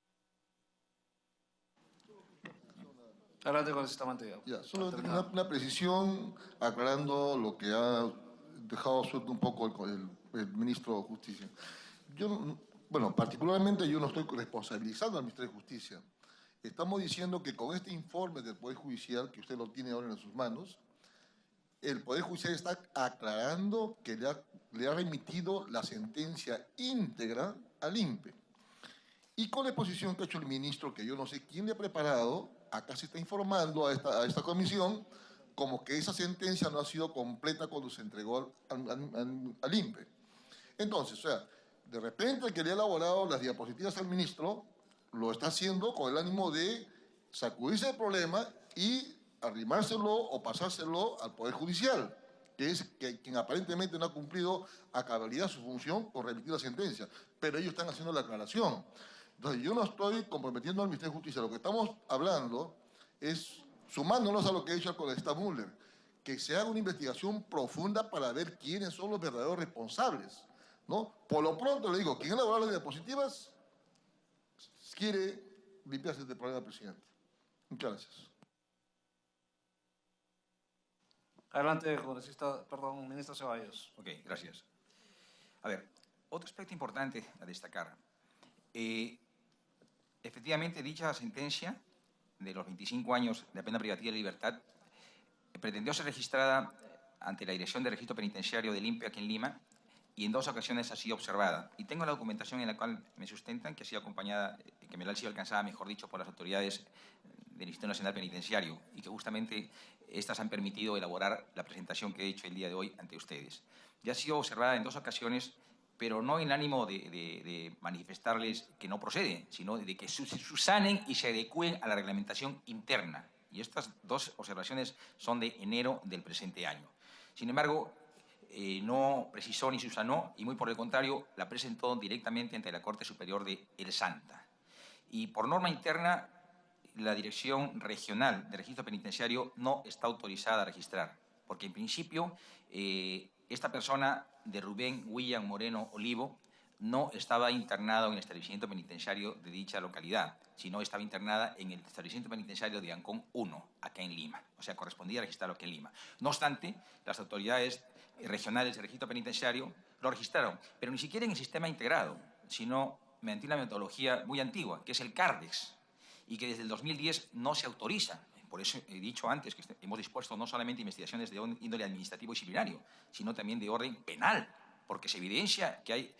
Adelante, congresista Mantilla. Ya, solo una precisión aclarando lo que ha dejado suelto un poco el ministro de Justicia. Bueno, particularmente yo no estoy responsabilizando al Ministerio de Justicia. Estamos diciendo que con este informe del Poder Judicial, que usted lo tiene ahora en sus manos, el Poder Judicial está aclarando que le ha remitido la sentencia íntegra al INPE. Y con la exposición que ha hecho el ministro, que yo no sé quién le ha preparado, acá se está informando a esta comisión como que esa sentencia no ha sido completa cuando se entregó al INPE. Entonces, o sea, de repente el que le ha elaborado las diapositivas al ministro lo está haciendo con el ánimo de sacudirse el problema y arrimárselo o pasárselo al Poder Judicial, que es quien aparentemente no ha cumplido a cabalidad su función por remitir la sentencia. Pero ellos están haciendo la aclaración. Entonces, yo no estoy comprometiendo al Ministerio de Justicia. Lo que estamos hablando es, sumándonos a lo que ha dicho el congresista Müller, que se haga una investigación profunda para ver quiénes son los verdaderos responsables, ¿no? Por lo pronto le digo, quien elabora las diapositivas quiere limpiarse este problema, presidente. Muchas gracias. Adelante, congresista, perdón, ministro Ceballos. Ok, gracias. A ver, otro aspecto importante a destacar. Efectivamente, dicha sentencia de los 25 años de pena privativa de libertad pretendió ser registrada ante la Dirección de Registro Penitenciario del INPE aquí en Lima y en 2 ocasiones ha sido observada. Y tengo la documentación en la cual me sustentan que ha sido acompañada, que me la ha sido alcanzada, mejor dicho, por las autoridades del Instituto Nacional Penitenciario y que justamente estas han permitido elaborar la presentación que he hecho el día de hoy ante ustedes. Ya ha sido observada en 2 ocasiones, pero no en ánimo de manifestarles que no procede, sino de que subsanen y se adecúen a la reglamentación interna. Y estas 2 observaciones son de enero del presente año. Sin embargo, no precisó ni subsanó y muy por el contrario la presentó directamente ante la Corte Superior de El Santa. Y por norma interna, la Dirección Regional de Registro Penitenciario no está autorizada a registrar, porque en principio esta persona de Rubén William Moreno Olivo no estaba internado en el establecimiento penitenciario de dicha localidad, sino estaba internada en el establecimiento penitenciario de Ancón 1, acá en Lima. O sea, correspondía registrarlo aquí en Lima. No obstante, las autoridades regionales del registro penitenciario lo registraron, pero ni siquiera en el sistema integrado, sino mediante una metodología muy antigua, que es el CARDEX, y que desde el 2010 no se autoriza. Por eso he dicho antes que hemos dispuesto no solamente investigaciones de índole administrativo y disciplinario, sino también de orden penal, porque se evidencia que hay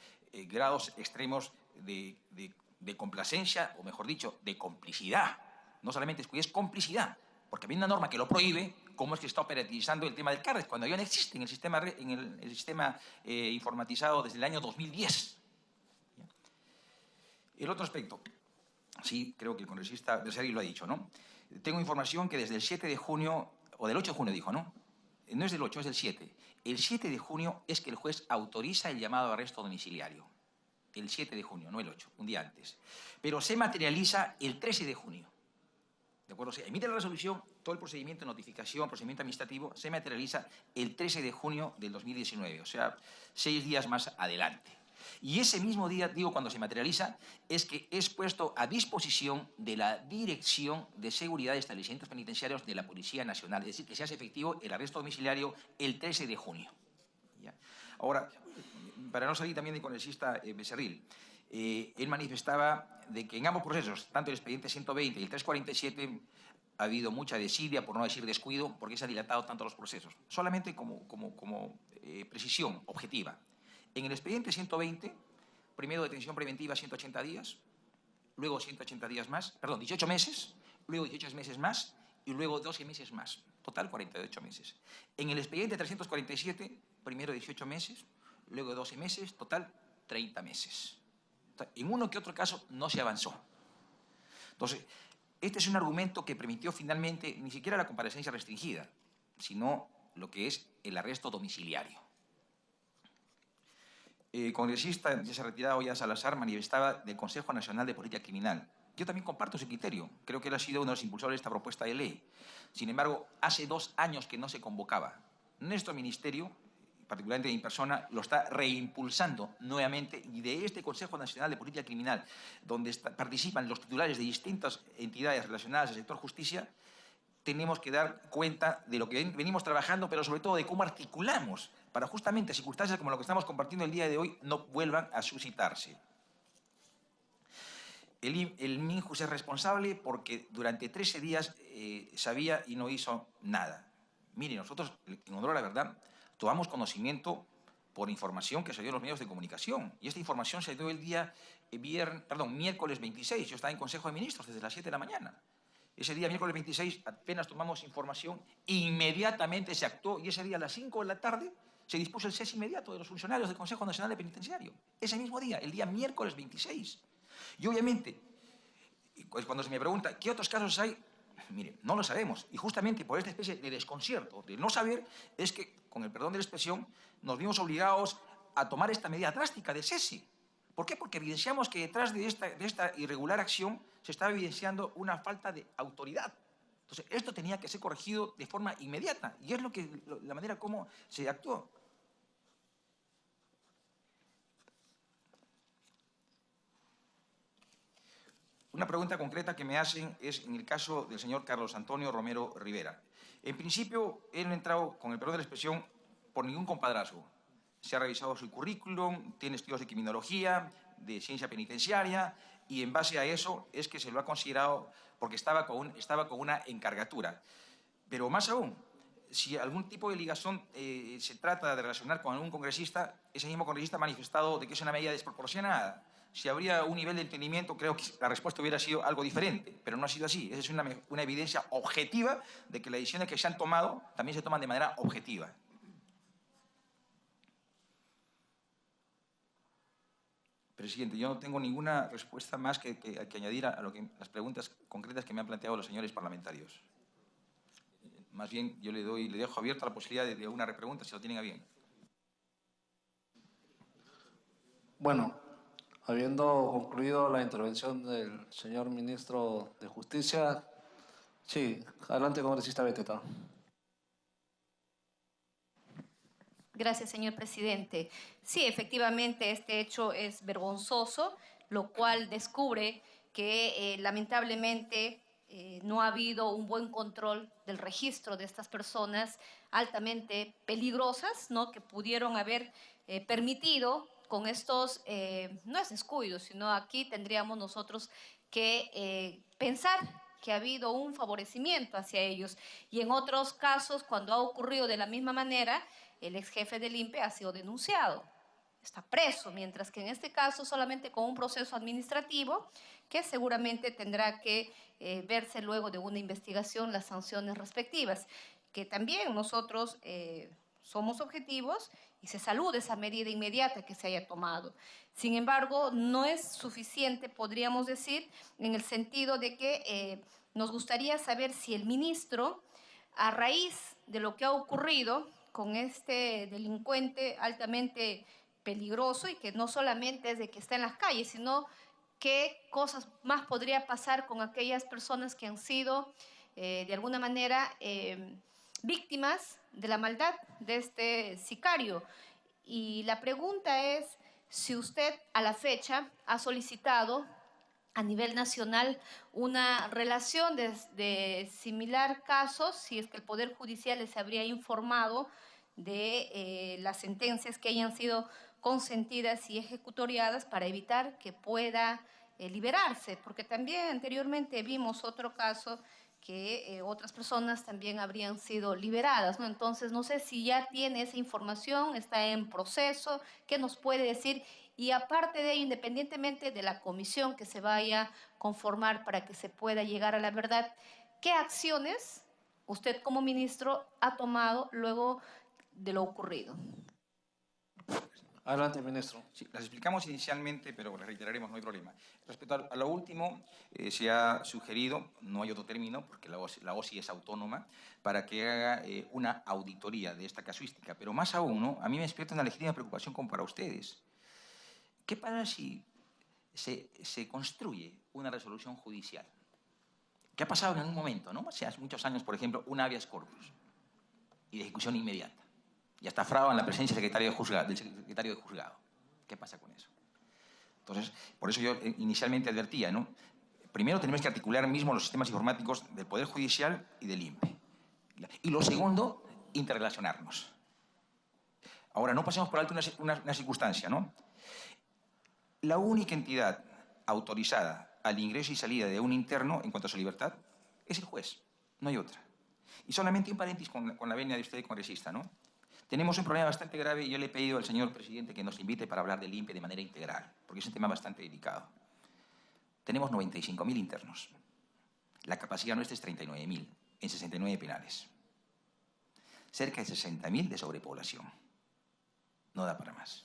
grados extremos de complacencia, o mejor dicho, de complicidad. No solamente es complicidad, porque hay una norma que lo prohíbe. ¿Cómo es que está operativizando el tema del CARDEX cuando ya no existe en el sistema informatizado desde el año 2010? El otro aspecto, sí, creo que el congresista Becerril lo ha dicho, ¿no? Tengo información que desde el 7 de junio, o del 8 de junio dijo, ¿no? No es del 8, es del 7. El 7 de junio es que el juez autoriza el llamado a arresto domiciliario. El 7 de junio, no el 8, un día antes. Pero se materializa el 13 de junio. ¿De acuerdo? Se emite la resolución, todo el procedimiento de notificación, procedimiento administrativo, se materializa el 13 de junio del 2019, o sea, 6 días más adelante. Y ese mismo día, digo, cuando se materializa, es que es puesto a disposición de la Dirección de Seguridad de Establecimientos Penitenciarios de la Policía Nacional, es decir, que se hace efectivo el arresto domiciliario el 13 de junio. ¿Ya? Ahora, para no salir también del congresista Becerril, él manifestaba de que en ambos procesos, tanto el expediente 120 y el 347, ha habido mucha desidia, por no decir descuido, porque se han dilatado tanto los procesos. Solamente como precisión objetiva. En el expediente 120, primero detención preventiva 180 días, luego 180 días más, perdón, 18 meses, luego 18 meses más y luego 12 meses más. Total, 48 meses. En el expediente 347, primero 18 meses, luego 12 meses, total, 30 meses. En uno que otro caso no se avanzó. Entonces, este es un argumento que permitió finalmente ni siquiera la comparecencia restringida, sino lo que es el arresto domiciliario. El congresista, ya se ha retirado, ya Salazar, manifestaba del Consejo Nacional de Política Criminal. Yo también comparto ese criterio. Creo que él ha sido uno de los impulsores de esta propuesta de ley. Sin embargo, hace 2 años que no se convocaba. Nuestro ministerio, particularmente mi persona, lo está reimpulsando nuevamente, y de este Consejo Nacional de Política Criminal, donde participan los titulares de distintas entidades relacionadas al sector justicia, tenemos que dar cuenta de lo que venimos trabajando, pero sobre todo de cómo articulamos para justamente circunstancias como lo que estamos compartiendo el día de hoy no vuelvan a suscitarse. El MINJUS es responsable porque durante 13 días sabía y no hizo nada. Mire, nosotros, en honor a la verdad, tomamos conocimiento por información que se dio en los medios de comunicación. Y esta información se dio el día miércoles 26. Yo estaba en Consejo de Ministros desde las 7 de la mañana. Ese día, miércoles 26, apenas tomamos información, inmediatamente se actuó, y ese día a las 5 de la tarde se dispuso el cese inmediato de los funcionarios del Consejo Nacional de Penitenciario. Ese mismo día, el día miércoles 26. Y obviamente, cuando se me pregunta, ¿qué otros casos hay? Mire, no lo sabemos. Y justamente por esta especie de desconcierto, de no saber, es que, con el perdón de la expresión, nos vimos obligados a tomar esta medida drástica de cese. ¿Por qué? Porque evidenciamos que detrás de esta irregular acción se estaba evidenciando una falta de autoridad. Entonces, esto tenía que ser corregido de forma inmediata, y es la manera como se actuó. Una pregunta concreta que me hacen es en el caso del señor Carlos Antonio Romero Rivera. En principio, él no ha entrado, con el perdón de la expresión, por ningún compadrazgo. Se ha revisado su currículum, tiene estudios de criminología, de ciencia penitenciaria, y en base a eso es que se lo ha considerado porque estaba con una encargatura. Pero más aún, si algún tipo de ligación se trata de relacionar con algún congresista, ese mismo congresista ha manifestado de que es una medida desproporcionada. Si habría un nivel de entendimiento, creo que la respuesta hubiera sido algo diferente, pero no ha sido así. Esa es una evidencia objetiva de que las decisiones que se han tomado también se toman de manera objetiva. Presidente, yo no tengo ninguna respuesta más que añadir a las preguntas concretas que me han planteado los señores parlamentarios. Más bien, yo le dejo abierta la posibilidad de una repregunta, si lo tienen a bien. Bueno, habiendo concluido la intervención del señor ministro de Justicia, sí, adelante, congresista Beteta. Gracias, señor presidente. Sí, efectivamente, este hecho es vergonzoso, lo cual descubre que lamentablemente no ha habido un buen control del registro de estas personas altamente peligrosas, ¿no?, que pudieron haber permitido con estos, no es descuido, sino aquí tendríamos nosotros que pensar que ha habido un favorecimiento hacia ellos. Y en otros casos, cuando ha ocurrido de la misma manera, el ex jefe del INPE ha sido denunciado, está preso, mientras que en este caso solamente con un proceso administrativo que seguramente tendrá que verse luego de una investigación las sanciones respectivas, que también nosotros somos objetivos y se saluda esa medida inmediata que se haya tomado. Sin embargo, no es suficiente, podríamos decir, en el sentido de que nos gustaría saber si el ministro, a raíz de lo que ha ocurrido con este delincuente altamente peligroso y que no solamente es de que está en las calles, sino qué cosas más podría pasar con aquellas personas que han sido de alguna manera víctimas de la maldad de este sicario. Y la pregunta es si usted a la fecha ha solicitado a nivel nacional una relación de similar casos, si es que el Poder Judicial les habría informado de las sentencias que hayan sido consentidas y ejecutoriadas para evitar que pueda liberarse, porque también anteriormente vimos otro caso que otras personas también habrían sido liberadas, ¿no? Entonces, no sé si ya tiene esa información, está en proceso, ¿qué nos puede decir? Y aparte de ello, independientemente de la comisión que se vaya a conformar para que se pueda llegar a la verdad, ¿qué acciones usted como ministro ha tomado luego de lo ocurrido? Adelante, ministro. Sí, las explicamos inicialmente, pero las reiteraremos, no hay problema. Respecto a lo último, se ha sugerido, no hay otro término, porque la OSI es autónoma, para que haga una auditoría de esta casuística. Pero más aún, ¿no?, a mí me despierta una legítima preocupación como para ustedes. ¿Qué pasa si se construye una resolución judicial? ¿Qué ha pasado en algún momento, ¿no? Hace muchos años, por ejemplo, un habeas corpus y de ejecución inmediata. Y hasta fraude en la presencia del secretario de juzgado. ¿Qué pasa con eso? Entonces, por eso yo inicialmente advertía, ¿no? Primero tenemos que articular mismo los sistemas informáticos del Poder Judicial y del INPE. Y lo segundo, interrelacionarnos. Ahora, no pasemos por alto una circunstancia, ¿no? La única entidad autorizada al ingreso y salida de un interno en cuanto a su libertad es el juez, no hay otra. Y solamente un paréntesis con la venia de usted, congresista, ¿no? Tenemos un problema bastante grave y yo le he pedido al señor presidente que nos invite para hablar del INPE de manera integral, porque es un tema bastante delicado. Tenemos 95.000 internos. La capacidad nuestra es 39.000 en 69 penales. Cerca de 60.000 de sobrepoblación. No da para más.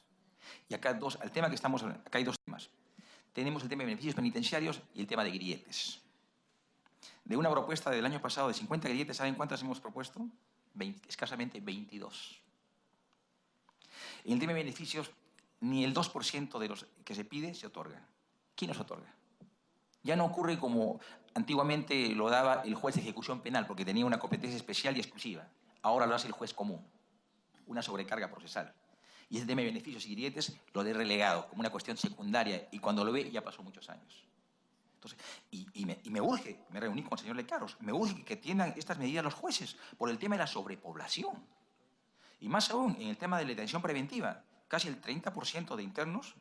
Y acá acá hay dos temas. Tenemos el tema de beneficios penitenciarios y el tema de grilletes. De una propuesta del año pasado de 50 grilletes, ¿saben cuántas hemos propuesto? Escasamente 22. En el tema de beneficios, ni el 2% de los que se pide se otorga. ¿Quién los otorga? Ya no ocurre como antiguamente lo daba el juez de ejecución penal, porque tenía una competencia especial y exclusiva. Ahora lo hace el juez común, una sobrecarga procesal. Y ese tema de beneficios y grilletes lo de relegado como una cuestión secundaria, y cuando lo ve ya pasó muchos años. Entonces, y me urge, me reuní con el señor Lecaros, me urge que tiendan estas medidas los jueces por el tema de la sobrepoblación. Y más aún, en el tema de la detención preventiva, casi el 30% de internos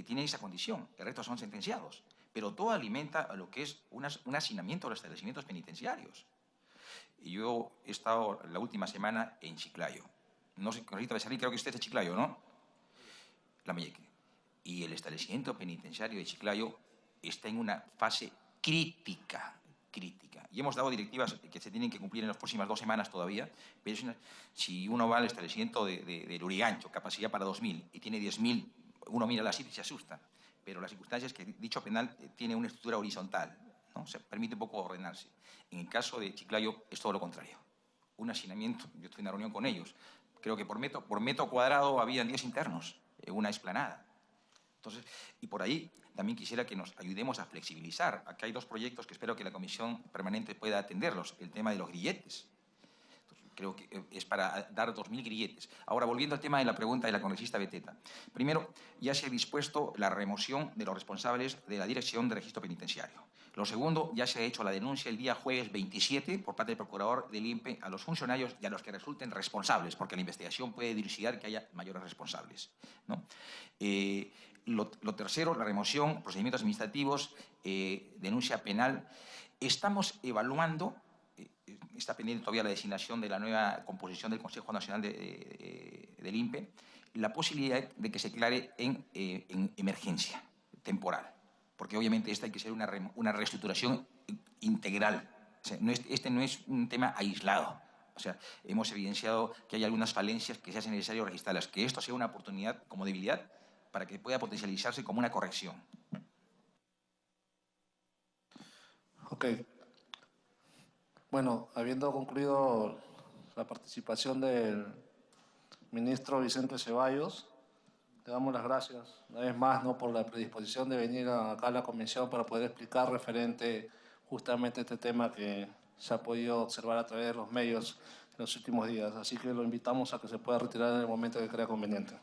tienen esa condición, el resto son sentenciados. Pero todo alimenta a lo que es un hacinamiento de los establecimientos penitenciarios. Yo he estado la última semana en Chiclayo. No sé, congresista Becerril, creo que usted es de Chiclayo, ¿no? Lambayeque. Y el establecimiento penitenciario de Chiclayo está en una fase crítica. Y hemos dado directivas que se tienen que cumplir en las próximas 2 semanas todavía. Pero si uno va al establecimiento de Lurigancho, capacidad para 2.000, y tiene 10.000, uno mira la cifra y se asusta. Pero las circunstancias es que dicho penal tiene una estructura horizontal, ¿no? Se permite un poco ordenarse. En el caso de Chiclayo es todo lo contrario. Un hacinamiento, yo estoy en una reunión con ellos, creo que por metro cuadrado habían 10 internos, una explanada. Entonces, y por ahí también quisiera que nos ayudemos a flexibilizar. Aquí hay 2 proyectos que espero que la Comisión Permanente pueda atenderlos. El tema de los grilletes. Entonces, creo que es para dar 2.000 grilletes. Ahora, volviendo al tema de la pregunta de la congresista Beteta. Primero, ya se ha dispuesto la remoción de los responsables de la Dirección de Registro Penitenciario. Lo segundo, ya se ha hecho la denuncia el día jueves 27 por parte del procurador del INPE a los funcionarios y a los que resulten responsables, porque la investigación puede dilucidar que haya mayores responsables, ¿no? Lo tercero, la remoción, procedimientos administrativos, denuncia penal. Estamos evaluando, está pendiente todavía la designación de la nueva composición del Consejo Nacional del INPE, la posibilidad de que se declare en emergencia temporal, porque obviamente esta hay que ser una reestructuración integral. O sea, este no es un tema aislado. O sea, hemos evidenciado que hay algunas falencias que se hace necesario registrarlas, que esto sea una oportunidad como debilidad para que pueda potencializarse como una corrección. Ok. Bueno, habiendo concluido la participación del ministro Vicente Ceballos, le damos las gracias una vez más, ¿no?, por la predisposición de venir acá a la comisión para poder explicar referente justamente a este tema que se ha podido observar a través de los medios en los últimos días. Así que lo invitamos a que se pueda retirar en el momento que crea conveniente.